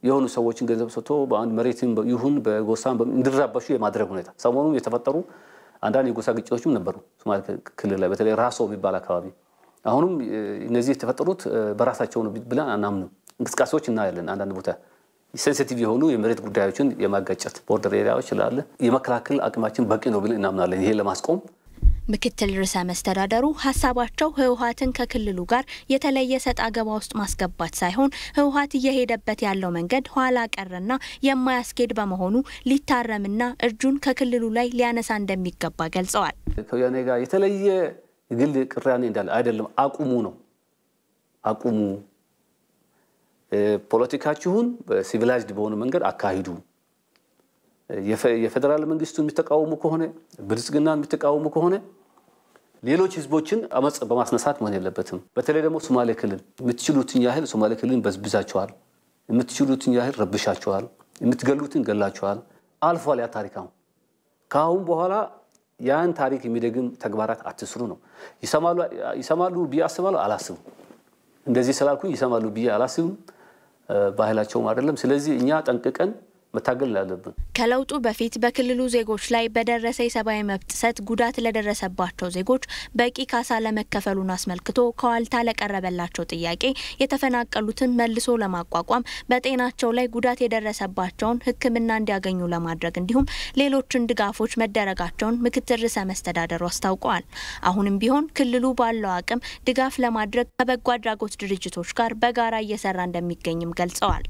የሆኑ ሰዎችን ገንዘብ ሰጥቶ በአንድ መሬትም ይሁን በጎሳም እንዲራበሹ የማድረግ ሁኔታ ሰሞኑን የተፈጠሩ አንዳንድ የጎሳ ግጭቶችም ነበሩ ሶማሌ ክልል ላይ በተለይ ራሶ የሚባል አካባቢ አሁንም እነዚህ የተፈጠሩት በራሳቸው ነው ብለን አናምንም እንቅስቃሴዎች እናያለን አንዳንድ ቦታ ሴንሲቲቭ የሆኑ የመሬት ጉዳዮችን የማጋጨት ቦርደር ኤሪያዎች ስላለ የመከላከል አቅማችን በቂ ነው ብለን እናምናለን ይሄ ለማስቆም ምክትል ርዕሰ መስተዳደሩ ሐሳባቸው ህወሓትን ከክልሉ ጋር የተለየ ሰጣ ገባ ውስጥ ማስገባት ሳይሆን ህወሓት እየሄደበት ያለው መንገድ ኋላ ቀርና የማያስኬድ በመሆኑ ሊታረምና እጁን ከክልሉ ላይ ሊያነሳ እንደሚገባ ገልጸዋል ከወያኔ ጋር የተለየ ግል ቅራኔ እንዳለ አይደለም አቁሙ ነው አቁሙ ፖለቲካችሁን በሲቪላይዝድ በሆነ መንገድ አካሂዱ የፌደራል መንግስቱን የሚተቃወሙ ከሆነ ብልጽግናን የሚተቃወሙ ከሆነ ሌሎች ህዝቦችን አመጽ በማስነሳት መሆን የለበትም በተለይ ደግሞ ሶማሌ ክልል የምትችሉትን ያህል ሶማሌ ክልልን በዝብዛቸዋል የምትችሉትን ያህል ረብሻቸዋል የምትገሉትን ገላቸዋል አልፏል ያ ታሪካው ካሁን በኋላ ያን ታሪክ የሚደግም ተግባራት አትስሩ ነው ይሰማሉ ቢያስባሉ አላስቡ እንደዚህ ስላልኩኝ ይሰማሉ ቢያ አላስቡ ባህላቸውም አይደለም ስለዚህ እኛ ጠንቅቀን መታገል ያለብን ከለውጡ በፊት በክልሉ ዜጎች ላይ በደረሰ የሰብአዊ መብት ጥሰት ጉዳት ለደረሰባቸው ዜጎች በቂ ካሳ ለመከፈሉን አስመልክቶ ከዋልታ ለቀረበላቸው ጥያቄ የተፈናቀሉትን መልሶ ለማቋቋም በጤናቸው ላይ ጉዳት የደረሰባቸውን ሕክምና እንዲያገኙ ለማድረግ እንዲሁም ሌሎችን ድጋፎች መደረጋቸውን ምክትል ርዕሰ መስተዳደሩ አስታውቀዋል አሁንም ቢሆን ክልሉ ባለው አቅም ድጋፍ ለማድረግ ከበጎ አድራጎት ድርጅቶች ጋር በጋራ እየሰራ እንደሚገኝም ገልጸዋል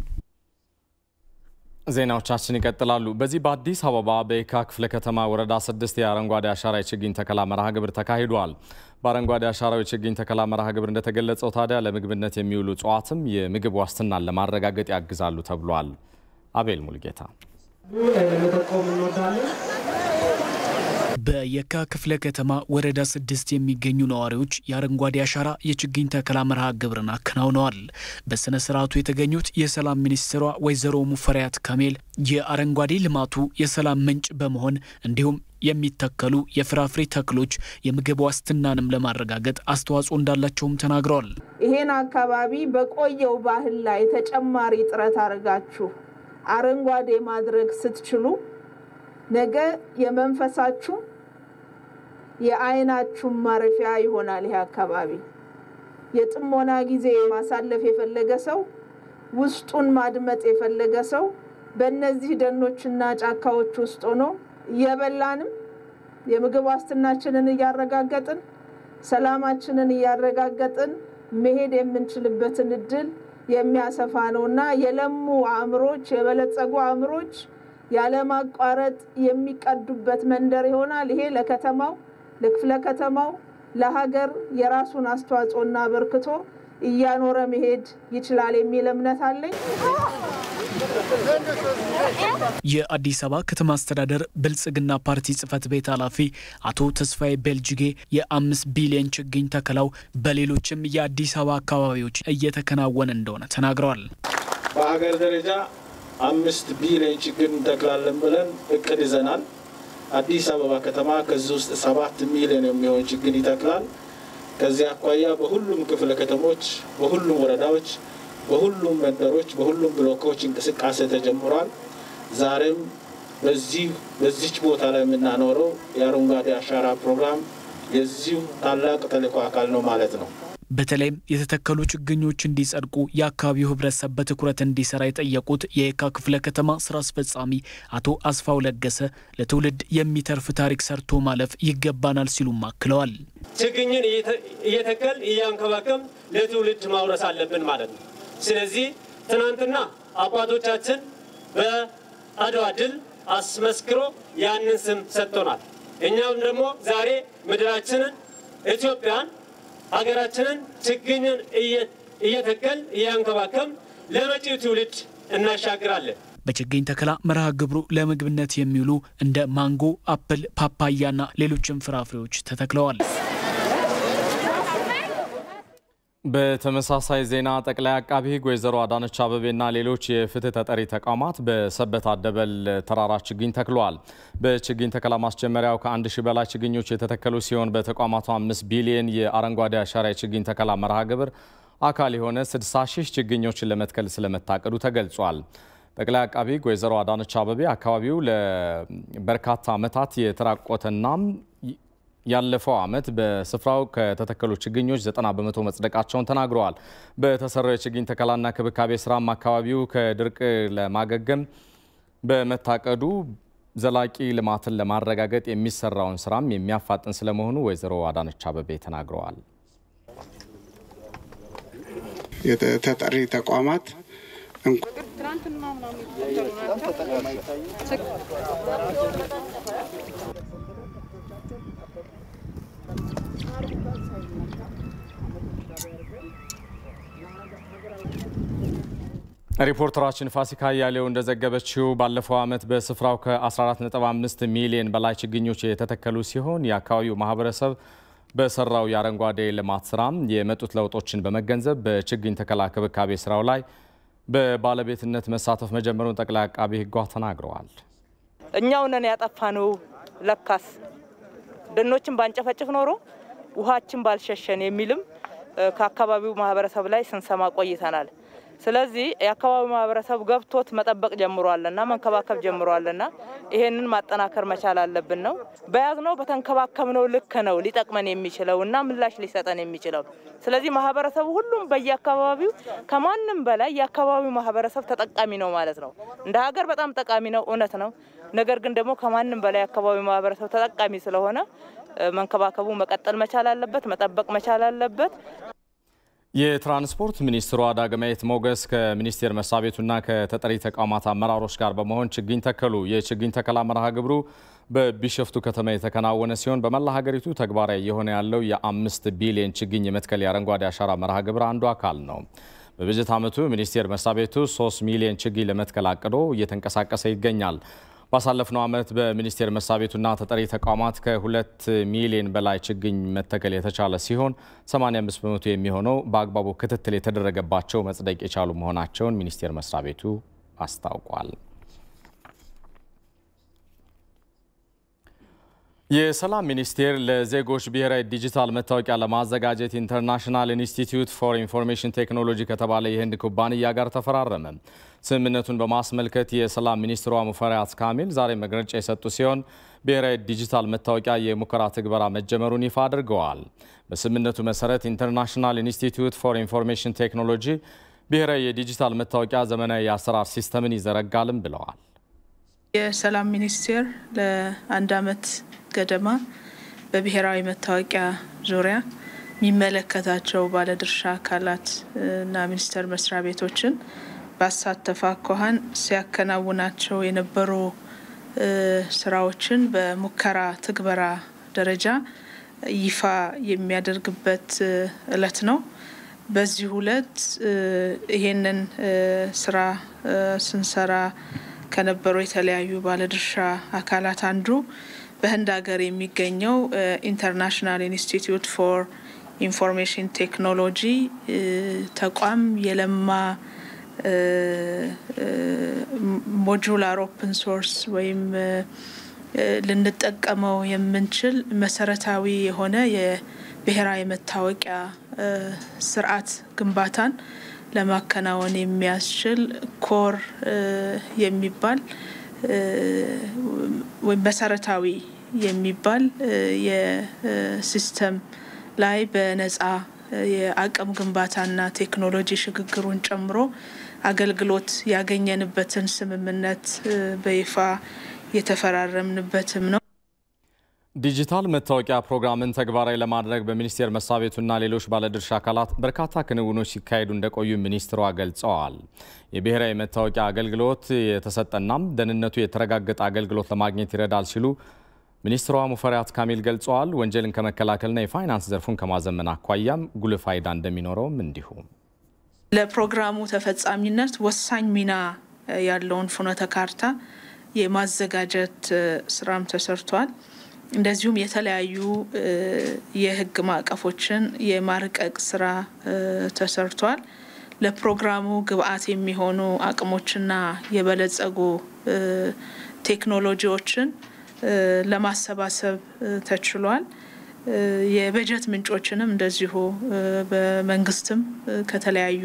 ዜናዎቻችን ይቀጥላሉ በዚህ በአዲስ አበባ በየካ ክፍለ ከተማ ወረዳ 6 የአረንጓዴ አሻራ የችግኝ ተከላ መርሃ ግብር ተካሂዷል በአረንጓዴ አሻራ የችግኝ ተከላ መርሃ ግብር እንደተገለጸው ታዲያ ለምግብነት የሚውሉ እጽዋትም የምግብ ዋስትናን ለማረጋገጥ ያግዛሉ ተብሏል አቤል ሙልጌታ በየካ ክፍለ ከተማ ወረዳ 6 የሚገኙ ነዋሪዎች የአረንጓዴ አሻራ የችግኝ ተከላ መርሃ ግብርን አከናውነዋል በስነ ስርዓቱ የተገኙት የሰላም ሚኒስትሯ ወይዘሮ ሙፈሪያት ካሜል የአረንጓዴ ልማቱ የሰላም ምንጭ በመሆን እንዲሁም የሚተከሉ የፍራፍሬ ተክሎች የምግብ ዋስትናንም ለማረጋገጥ አስተዋጽኦ እንዳላቸውም ተናግረዋል ይሄን አካባቢ በቆየው ባህል ላይ ተጨማሪ ጥረት አድርጋችሁ አረንጓዴ ማድረግ ስትችሉ ነገ የመንፈሳችሁ የአይናችሁ ማረፊያ ይሆናል ይሄ አካባቢ የጥሞና ጊዜ ማሳለፍ የፈለገ ሰው ውስጡን ማድመጥ የፈለገ ሰው በእነዚህ ደኖችና ጫካዎች ውስጥ ሆኖ የበላንም የምግብ ዋስትናችንን ያረጋገጥን ሰላማችንን ያረጋገጥን መሄድ የምንችልበትን እድል የሚያሰፋ ነውና የለሙ አእምሮች የበለጸጉ አእምሮች ያለ ማቋረጥ የሚቀዱበት መንደር ይሆናል ይሄ ለከተማው ለክፍለ ከተማው ለሀገር የራሱን አስተዋጽኦና በርክቶ እያኖረ መሄድ ይችላል የሚል እምነት አለኝ የአዲስ አበባ ከተማ አስተዳደር ብልጽግና ፓርቲ ጽፈት ቤት ኃላፊ አቶ ተስፋዬ ቤልጅጌ የ5 ቢሊዮን ችግኝ ተከላው በሌሎችም የአዲስ አበባ አካባቢዎች እየተከናወነ እንደሆነ ተናግረዋል በሀገር ደረጃ 5 ቢሊዮን ችግኝ ተክላለን ብለን እቅድ ይዘናል አዲስ አበባ ከተማ ከዚህ ውስጥ 7 ሚሊዮን የሚሆን ችግኝ ይተክላል ከዚህ አኳያ በሁሉም ክፍለ ከተሞች በሁሉም ወረዳዎች በሁሉም መንደሮች በሁሉም ብሎኮች እንቅስቃሴ ተጀምሯል ዛሬም በዚህ ቦታ ላይ የምናኖረው የአረንጓዴ አሻራ ፕሮግራም የዚሁ ታላቅ ተልዕኮ አካል ነው ማለት ነው በተለይም የተተከሉ ችግኞች እንዲጸድቁ የአካባቢው ህብረተሰብ በትኩረት እንዲሰራ የጠየቁት የየካ ክፍለ ከተማ ስራ አስፈጻሚ አቶ አስፋው ለገሰ ለትውልድ የሚተርፍ ታሪክ ሰርቶ ማለፍ ይገባናል ሲሉ ማክለዋል ችግኝን እየተከል እያንከባከብ ለትውልድ ማውረስ አለብን ማለት ነው ስለዚህ ትናንትና አባቶቻችን በአድዋ ድል አስመስክሮ ያንን ስም ሰጥቶናል እኛም ደግሞ ዛሬ ምድራችንን ኢትዮጵያን ሀገራችንን ችግኝን እየተከል እያንከባከብ ለመጪው ትውልድ እናሻግራለን በችግኝ ተከላ መርሃ ግብሩ ለምግብነት የሚውሉ እንደ ማንጎ አፕል ፓፓያና ሌሎችም ፍራፍሬዎች ተተክለዋል በተመሳሳይ ዜና ጠቅላይ አቃቢ ሕግ ወይዘሮ አዳነች አበቤና ሌሎች የፍትህ ተጠሪ ተቋማት በሰበታ ደበል ተራራ ችግኝ ተክለዋል በችግኝ ተከላ ማስጀመሪያው ከ1000 በላይ ችግኞች የተተከሉ ሲሆን በተቋማቱ 5 ቢሊዮን የአረንጓዴ አሻራ የችግኝ ተከላ መርሃ ግብር አካል የሆነ 60,000 ችግኞችን ለመትከል ስለመታቀዱ ተገልጿል ጠቅላይ አቃቢ ሕግ ወይዘሮ አዳነች አበቤ አካባቢው ለበርካታ ዓመታት የተራቆተና ያለፈው ዓመት በስፍራው ከተተከሉ ችግኞች 90 በመቶ መጽደቃቸውን ተናግረዋል። በተሰራው የችግኝ ተከላና ክብካቤ ስራም አካባቢው ከድርቅ ለማገገም በመታቀዱ ዘላቂ ልማትን ለማረጋገጥ የሚሰራውን ስራም የሚያፋጥን ስለመሆኑ ወይዘሮ አዳነች አበቤ ተናግረዋል። የተጠሪ ተቋማት ሪፖርተራችን ፋሲካ ያለው እንደዘገበችው ባለፈው ዓመት በስፍራው ከ14.5 ሚሊዮን በላይ ችግኞች የተተከሉ ሲሆን የአካባቢው ማህበረሰብ በሰራው የአረንጓዴ ልማት ስራም የመጡት ለውጦችን በመገንዘብ በችግኝ ተከላ ክብካቤ ስራው ላይ በባለቤትነት መሳተፍ መጀመሩን ጠቅላይ አቃቤ ሕግ ተናግረዋል። እኛው ነን ያጠፋነው ለካስ ደኖችን ባንጨፈጭፍ ኖሮ ውሃችን ባልሸሸን የሚልም ከአካባቢው ማህበረሰብ ላይ ስንሰማ ቆይተናል። ስለዚህ የአካባቢው ማህበረሰብ ገብቶት መጠበቅ ጀምሯልና መንከባከብ ጀምሯልና ይሄንን ማጠናከር መቻል አለብን ነው። በያዝነው በተንከባከብነው ልክ ነው ሊጠቅመን የሚችለውና ምላሽ ሊሰጠን የሚችለው። ስለዚህ ማህበረሰቡ ሁሉም በየአካባቢው ከማንም በላይ የአካባቢው ማህበረሰብ ተጠቃሚ ነው ማለት ነው። እንደ ሀገር በጣም ጠቃሚ ነው እውነት ነው። ነገር ግን ደግሞ ከማንም በላይ የአካባቢው ማህበረሰብ ተጠቃሚ ስለሆነ መንከባከቡ መቀጠል መቻል አለበት፣ መጠበቅ መቻል አለበት። የትራንስፖርት ሚኒስትሯ ዳግማዊት ሞገስ ከሚኒስቴር መስሪያ ቤቱና ከተጠሪ ተቋማት አመራሮች ጋር በመሆን ችግኝ ተከሉ። የችግኝ ተከላ መርሃ ግብሩ በቢሾፍቱ ከተማ የተከናወነ ሲሆን በመላ ሀገሪቱ ተግባራዊ የሆነ ያለው የ5 ቢሊዮን ችግኝ የመትከል የአረንጓዴ አሻራ መርሃ ግብር አንዱ አካል ነው። በበጀት ዓመቱ ሚኒስቴር መስሪያ ቤቱ 3 ሚሊዮን ችግኝ ለመትከል አቅዶ እየተንቀሳቀሰ ይገኛል። ባሳለፍነው ዓመት በሚኒስቴር መስሪያ ቤቱና ተጠሪ ተቋማት ከ2 ሚሊዮን በላይ ችግኝ መተከል የተቻለ ሲሆን 85 በመቶ የሚሆነው በአግባቡ ክትትል የተደረገባቸው መጽደቅ የቻሉ መሆናቸውን ሚኒስቴር መስሪያ ቤቱ አስታውቋል። የሰላም ሚኒስቴር ለዜጎች ብሔራዊ ዲጂታል መታወቂያ ለማዘጋጀት ኢንተርናሽናል ኢንስቲትዩት ፎር ኢንፎርሜሽን ቴክኖሎጂ ከተባለ የህንድ ኩባንያ ጋር ተፈራረመ። ስምምነቱን በማስመልከት የሰላም ሚኒስትሯ ሙፈሪያት ካሚል ዛሬ መግለጫ የሰጡ ሲሆን ብሔራዊ ዲጂታል መታወቂያ የሙከራ ትግበራ መጀመሩን ይፋ አድርገዋል። በስምምነቱ መሰረት ኢንተርናሽናል ኢንስቲትዩት ፎር ኢንፎርሜሽን ቴክኖሎጂ ብሔራዊ የዲጂታል መታወቂያ ዘመናዊ የአሰራር ሲስተምን ይዘረጋልም ብለዋል። የሰላም ሚኒስቴር ለአንድ ዓመት ገደማ በብሔራዊ መታወቂያ ዙሪያ የሚመለከታቸው ባለድርሻ አካላት እና ሚኒስቴር መስሪያ ቤቶችን ባሳተፈ አኳኋን ሲያከናውናቸው የነበሩ ስራዎችን በሙከራ ትግበራ ደረጃ ይፋ የሚያደርግበት ዕለት ነው። በዚህ ዕለት ይሄንን ስራ ስንሰራ ከነበሩ የተለያዩ ባለድርሻ አካላት አንዱ በህንድ ሀገር የሚገኘው ኢንተርናሽናል ኢንስቲትዩት ፎር ኢንፎርሜሽን ቴክኖሎጂ ተቋም የለማ ሞጁላር ኦፕን ሶርስ ወይም ልንጠቀመው የምንችል መሰረታዊ የሆነ የብሔራዊ መታወቂያ ስርዓት ግንባታን ለማከናወን የሚያስችል ኮር የሚባል ወይ መሰረታዊ የሚባል የሲስተም ላይ በነፃ የአቅም ግንባታና ቴክኖሎጂ ሽግግሩን ጨምሮ አገልግሎት ያገኘንበትን ስምምነት በይፋ የተፈራረምንበትም ነው። ዲጂታል መታወቂያ ፕሮግራምን ተግባራዊ ለማድረግ በሚኒስቴር መስሪያ ቤቱና ሌሎች ባለድርሻ አካላት በርካታ ክንውኖች ሲካሄዱ እንደቆዩ ሚኒስትሯ ገልጸዋል። የብሔራዊ መታወቂያ አገልግሎት የተሰጠናም ደህንነቱ የተረጋገጠ አገልግሎት ለማግኘት ይረዳል ሲሉ ሚኒስትሯ ሙፈሪያት ካሚል ገልጸዋል። ወንጀልን ከመከላከልና የፋይናንስ ዘርፉን ከማዘመን አኳያም ጉልህ ፋይዳ እንደሚኖረውም እንዲሁ ለፕሮግራሙ ተፈጻሚነት ወሳኝ ሚና ያለውን ፍኖተ ካርታ የማዘጋጀት ስራም ተሰርቷል። እንደዚሁም የተለያዩ የህግ ማዕቀፎችን የማርቀቅ ስራ ተሰርቷል። ለፕሮግራሙ ግብአት የሚሆኑ አቅሞችና የበለጸጉ ቴክኖሎጂዎችን ለማሰባሰብ ተችሏል። የበጀት ምንጮችንም እንደዚሁ በመንግስትም ከተለያዩ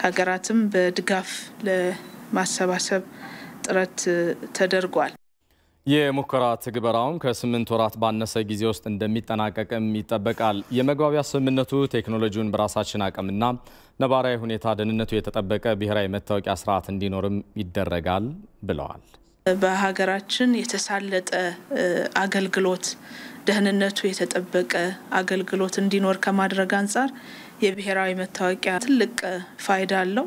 ሀገራትም በድጋፍ ለማሰባሰብ ጥረት ተደርጓል። የሙከራ ትግበራውን ከ8 ወራት ባነሰ ጊዜ ውስጥ እንደሚጠናቀቅም ይጠበቃል። የመግባቢያ ስምምነቱ ቴክኖሎጂውን በራሳችን አቅምና ነባራዊ ሁኔታ ደህንነቱ የተጠበቀ ብሔራዊ መታወቂያ ስርዓት እንዲኖርም ይደረጋል ብለዋል። በሀገራችን የተሳለጠ አገልግሎት ደህንነቱ የተጠበቀ አገልግሎት እንዲኖር ከማድረግ አንፃር የብሔራዊ መታወቂያ ትልቅ ፋይዳ አለው።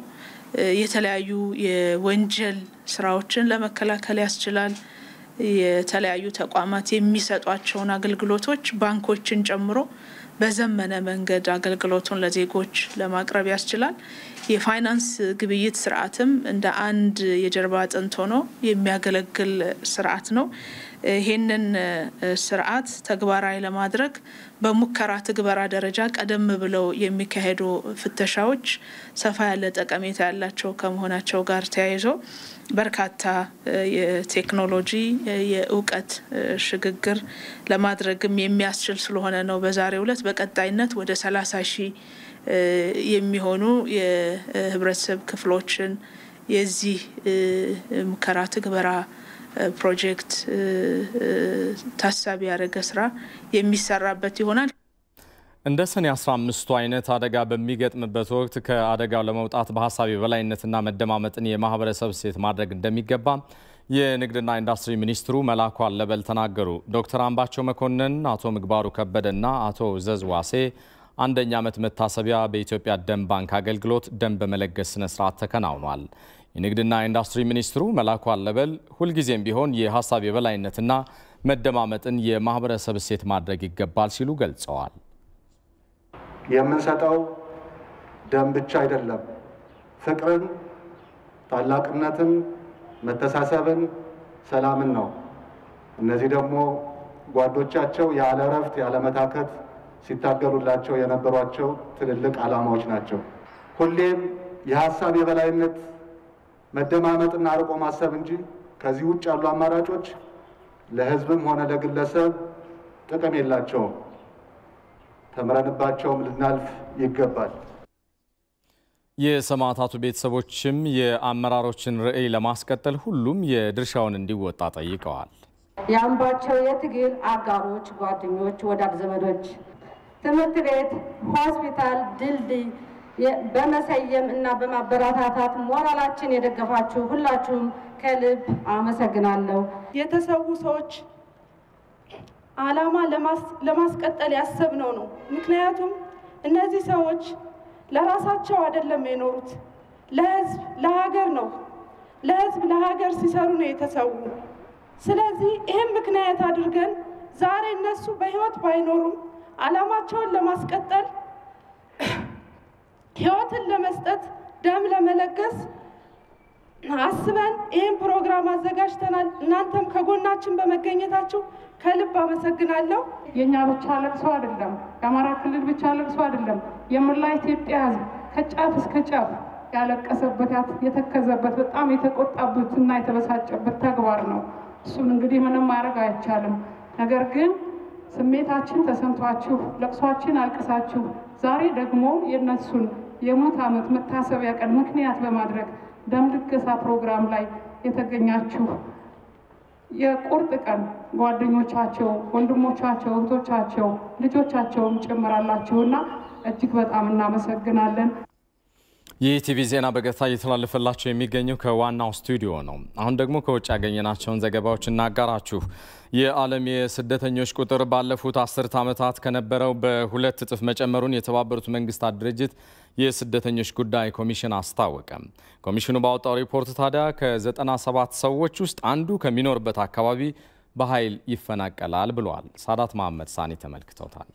የተለያዩ የወንጀል ስራዎችን ለመከላከል ያስችላል። የተለያዩ ተቋማት የሚሰጧቸውን አገልግሎቶች ባንኮችን ጨምሮ በዘመነ መንገድ አገልግሎቱን ለዜጎች ለማቅረብ ያስችላል። የፋይናንስ ግብይት ስርዓትም እንደ አንድ የጀርባ አጥንት ሆኖ የሚያገለግል ስርዓት ነው። ይሄንን ስርዓት ተግባራዊ ለማድረግ በሙከራ ትግበራ ደረጃ ቀደም ብለው የሚካሄዱ ፍተሻዎች ሰፋ ያለ ጠቀሜታ ያላቸው ከመሆናቸው ጋር ተያይዞ በርካታ የቴክኖሎጂ የእውቀት ሽግግር ለማድረግም የሚያስችል ስለሆነ ነው በዛሬው ዕለት በቀጣይነት ወደ 30,000 የሚሆኑ የህብረተሰብ ክፍሎችን የዚህ ሙከራ ትግበራ ፕሮጀክት ታሳቢ ያደረገ ስራ የሚሰራበት ይሆናል። እንደ ሰኔ 15ቱ አይነት አደጋ በሚገጥምበት ወቅት ከአደጋው ለመውጣት በሐሳብ የበላይነትና መደማመጥን የማህበረሰብ እሴት ማድረግ እንደሚገባ የንግድና ኢንዱስትሪ ሚኒስትሩ መላኩ አለበል ተናገሩ። ዶክተር አምባቸው መኮንን፣ አቶ ምግባሩ ከበደና አቶ ዘዝዋሴ አንደኛ ዓመት መታሰቢያ በኢትዮጵያ ደም ባንክ አገልግሎት ደም በመለገስ ስነ ስርዓት ተከናውኗል። የንግድና ኢንዱስትሪ ሚኒስትሩ መላኩ አለበል ሁልጊዜም ቢሆን የሐሳብ የበላይነትና መደማመጥን የማህበረሰብ እሴት ማድረግ ይገባል ሲሉ ገልጸዋል። የምንሰጠው ደም ብቻ አይደለም፣ ፍቅርን፣ ታላቅነትን፣ መተሳሰብን፣ ሰላምን ነው። እነዚህ ደግሞ ጓዶቻቸው ያለ እረፍት ያለ መታከት ሲታገሉላቸው የነበሯቸው ትልልቅ ዓላማዎች ናቸው። ሁሌም የሐሳብ የበላይነት መደማመጥና አርቆ ማሰብ እንጂ ከዚህ ውጭ ያሉ አማራጮች ለህዝብም ሆነ ለግለሰብ ጥቅም የላቸውም። ተምረንባቸውም ልናልፍ ይገባል። የሰማዕታቱ ቤተሰቦችም የአመራሮችን ርዕይ ለማስቀጠል ሁሉም የድርሻውን እንዲወጣ ጠይቀዋል። የአምባቸው የትግል አጋሮች፣ ጓደኞች፣ ወዳጅ ዘመዶች ትምህርት ቤት፣ ሆስፒታል፣ ድልድይ በመሰየም እና በማበረታታት ሞራላችን የደገፋችሁ ሁላችሁም ከልብ አመሰግናለሁ። የተሰዉ ሰዎች ዓላማ ለማስቀጠል ያሰብነው ነው። ምክንያቱም እነዚህ ሰዎች ለራሳቸው አይደለም የኖሩት፣ ለህዝብ ለሀገር ነው። ለህዝብ ለሀገር ሲሰሩ ነው የተሰዉ። ስለዚህ ይህም ምክንያት አድርገን ዛሬ እነሱ በህይወት ባይኖሩም ዓላማቸውን ለማስቀጠል ህይወትን ለመስጠት ደም ለመለገስ አስበን ይህን ፕሮግራም አዘጋጅተናል። እናንተም ከጎናችን በመገኘታችሁ ከልብ አመሰግናለሁ። የኛ ብቻ ለቅሶ አይደለም፣ የአማራ ክልል ብቻ ለቅሶ አይደለም፣ የመላ ኢትዮጵያ ህዝብ ከጫፍ እስከ ጫፍ ያለቀሰበት የተከዘበት በጣም የተቆጣበትና የተበሳጨበት ተግባር ነው። እሱን እንግዲህ ምንም ማድረግ አይቻልም። ነገር ግን ስሜታችን ተሰምቷችሁ ለቅሷችን አልቅሳችሁ ዛሬ ደግሞ የነሱን የሞት ዓመት መታሰቢያ ቀን ምክንያት በማድረግ ደም ልገሳ ፕሮግራም ላይ የተገኛችሁ የቁርጥ ቀን ጓደኞቻቸው፣ ወንድሞቻቸው፣ እህቶቻቸው፣ ልጆቻቸውም ጭምራላችሁና እጅግ በጣም እናመሰግናለን። የኢቲቪ ዜና በቀጥታ እየተላለፈላችሁ የሚገኘው ከዋናው ስቱዲዮ ነው። አሁን ደግሞ ከውጭ ያገኘናቸውን ዘገባዎች እናጋራችሁ። የዓለም የስደተኞች ቁጥር ባለፉት 10 ዓመታት ከነበረው በሁለት እጥፍ መጨመሩን የተባበሩት መንግስታት ድርጅት የስደተኞች ጉዳይ ኮሚሽን አስታወቀ። ኮሚሽኑ ባወጣው ሪፖርት ታዲያ ከ97 ሰዎች ውስጥ አንዱ ከሚኖርበት አካባቢ በኃይል ይፈናቀላል ብሏል። ሳዳት መሐመድ ሳኒ ተመልክተውታል።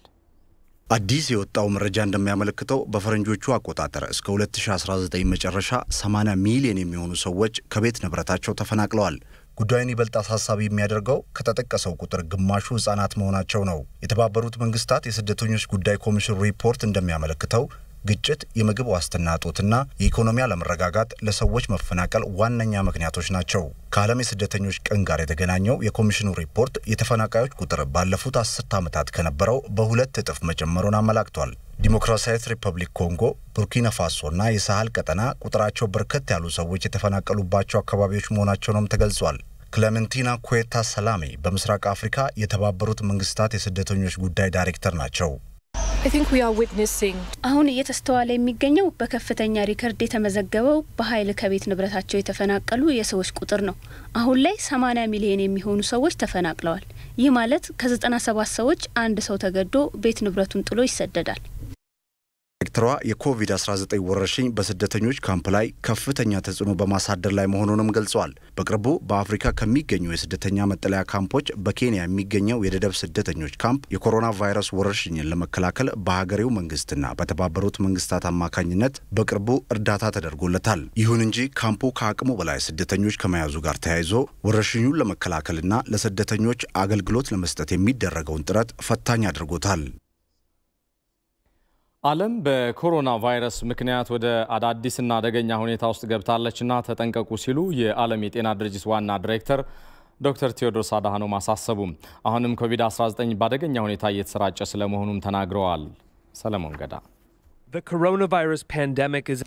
አዲስ የወጣው መረጃ እንደሚያመለክተው በፈረንጆቹ አቆጣጠር እስከ 2019 መጨረሻ 80 ሚሊዮን የሚሆኑ ሰዎች ከቤት ንብረታቸው ተፈናቅለዋል። ጉዳዩን ይበልጥ አሳሳቢ የሚያደርገው ከተጠቀሰው ቁጥር ግማሹ ህጻናት መሆናቸው ነው። የተባበሩት መንግስታት የስደተኞች ጉዳይ ኮሚሽን ሪፖርት እንደሚያመለክተው ግጭት፣ የምግብ ዋስትና እጦትና የኢኮኖሚ አለመረጋጋት ለሰዎች መፈናቀል ዋነኛ ምክንያቶች ናቸው። ከዓለም የስደተኞች ቀን ጋር የተገናኘው የኮሚሽኑ ሪፖርት የተፈናቃዮች ቁጥር ባለፉት 10 ዓመታት ከነበረው በሁለት እጥፍ መጨመሩን አመላክቷል። ዲሞክራሲያዊት ሪፐብሊክ ኮንጎ፣ ቡርኪና ፋሶና የሳህል ቀጠና ቁጥራቸው በርከት ያሉ ሰዎች የተፈናቀሉባቸው አካባቢዎች መሆናቸውም ተገልጿል። ክሌመንቲና ኩዌታ ሰላሜ በምስራቅ አፍሪካ የተባበሩት መንግስታት የስደተኞች ጉዳይ ዳይሬክተር ናቸው። አሁን እየተስተዋለ የሚገኘው በከፍተኛ ሪከርድ የተመዘገበው በኃይል ከቤት ንብረታቸው የተፈናቀሉ የሰዎች ቁጥር ነው። አሁን ላይ 80 ሚሊዮን የሚሆኑ ሰዎች ተፈናቅለዋል። ይህ ማለት ከ97 ሰዎች አንድ ሰው ተገዶ ቤት ንብረቱን ጥሎ ይሰደዳል። ዳይሬክተሯ የኮቪድ-19 ወረርሽኝ በስደተኞች ካምፕ ላይ ከፍተኛ ተጽዕኖ በማሳደር ላይ መሆኑንም ገልጸዋል። በቅርቡ በአፍሪካ ከሚገኙ የስደተኛ መጠለያ ካምፖች በኬንያ የሚገኘው የደደብ ስደተኞች ካምፕ የኮሮና ቫይረስ ወረርሽኝን ለመከላከል በሀገሬው መንግስትና በተባበሩት መንግስታት አማካኝነት በቅርቡ እርዳታ ተደርጎለታል። ይሁን እንጂ ካምፑ ከአቅሙ በላይ ስደተኞች ከመያዙ ጋር ተያይዞ ወረርሽኙን ለመከላከልና ለስደተኞች አገልግሎት ለመስጠት የሚደረገውን ጥረት ፈታኝ አድርጎታል። ዓለም በኮሮና ቫይረስ ምክንያት ወደ አዳዲስና አደገኛ ሁኔታ ውስጥ ገብታለችና ተጠንቀቁ ሲሉ የዓለም የጤና ድርጅት ዋና ዳይሬክተር ዶክተር ቴዎድሮስ አድሃኖም አሳሰቡ። አሁንም ኮቪድ-19 በአደገኛ ሁኔታ እየተሰራጨ ስለመሆኑም ተናግረዋል። ሰለሞን ገዳ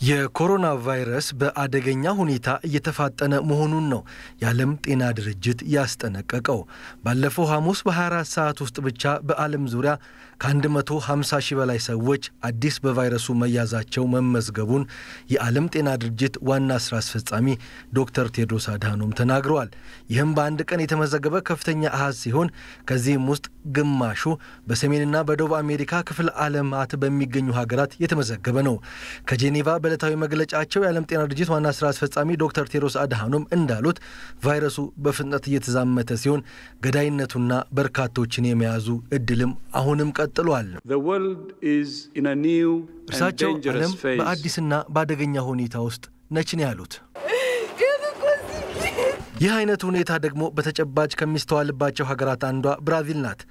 የኮሮና ቫይረስ በአደገኛ ሁኔታ እየተፋጠነ መሆኑን ነው የዓለም ጤና ድርጅት ያስጠነቀቀው። ባለፈው ሐሙስ በ24 ሰዓት ውስጥ ብቻ በዓለም ዙሪያ ከ150 ሺህ በላይ ሰዎች አዲስ በቫይረሱ መያዛቸው መመዝገቡን የዓለም ጤና ድርጅት ዋና ስራ አስፈጻሚ ዶክተር ቴዎድሮስ አድሃኖም ተናግረዋል። ይህም በአንድ ቀን የተመዘገበ ከፍተኛ አሃዝ ሲሆን ከዚህም ውስጥ ግማሹ በሰሜንና በደቡብ አሜሪካ ክፍለ ዓለማት በሚገኙ ሀገራት የተመዘገበ ነው። ከጄኔቫ በዕለታዊ መግለጫቸው የዓለም ጤና ድርጅት ዋና ስራ አስፈጻሚ ዶክተር ቴዎድሮስ አድሃኖም እንዳሉት ቫይረሱ በፍጥነት እየተዛመተ ሲሆን ገዳይነቱና በርካቶችን የመያዙ እድልም አሁንም ቀጥሏል። እርሳቸው ዓለም በአዲስና በአደገኛ ሁኔታ ውስጥ ነች ነው ያሉት። ይህ አይነት ሁኔታ ደግሞ በተጨባጭ ከሚስተዋልባቸው ሀገራት አንዷ ብራዚል ናት።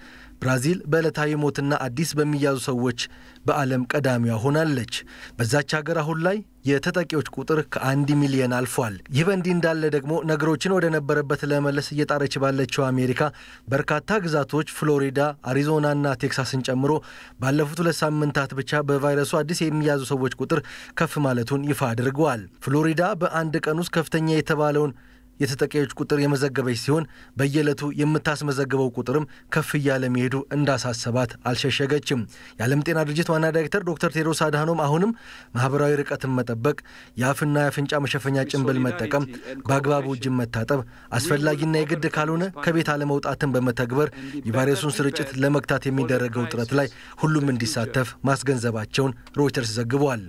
ብራዚል በዕለታዊ ሞትና አዲስ በሚያዙ ሰዎች በዓለም ቀዳሚዋ ሆናለች። በዛች ሀገር አሁን ላይ የተጠቂዎች ቁጥር ከ1 ሚሊዮን አልፏል። ይህ በእንዲህ እንዳለ ደግሞ ነገሮችን ወደ ነበረበት ለመመለስ እየጣረች ባለችው አሜሪካ በርካታ ግዛቶች ፍሎሪዳ፣ አሪዞናና ቴክሳስን ጨምሮ ባለፉት 2 ሳምንታት ብቻ በቫይረሱ አዲስ የሚያዙ ሰዎች ቁጥር ከፍ ማለቱን ይፋ አድርገዋል። ፍሎሪዳ በአንድ ቀን ውስጥ ከፍተኛ የተባለውን የተጠቂዎች ቁጥር የመዘገበች ሲሆን በየዕለቱ የምታስመዘግበው ቁጥርም ከፍ እያለ መሄዱ እንዳሳሰባት አልሸሸገችም። የዓለም ጤና ድርጅት ዋና ዳይሬክተር ዶክተር ቴዎድሮስ አድሃኖም አሁንም ማህበራዊ ርቀትን መጠበቅ፣ የአፍና የአፍንጫ መሸፈኛ ጭንብል መጠቀም፣ በአግባቡ እጅን መታጠብ፣ አስፈላጊና የግድ ካልሆነ ከቤት አለመውጣትን በመተግበር የቫይረሱን ስርጭት ለመግታት የሚደረገው ጥረት ላይ ሁሉም እንዲሳተፍ ማስገንዘባቸውን ሮይተርስ ዘግቧል።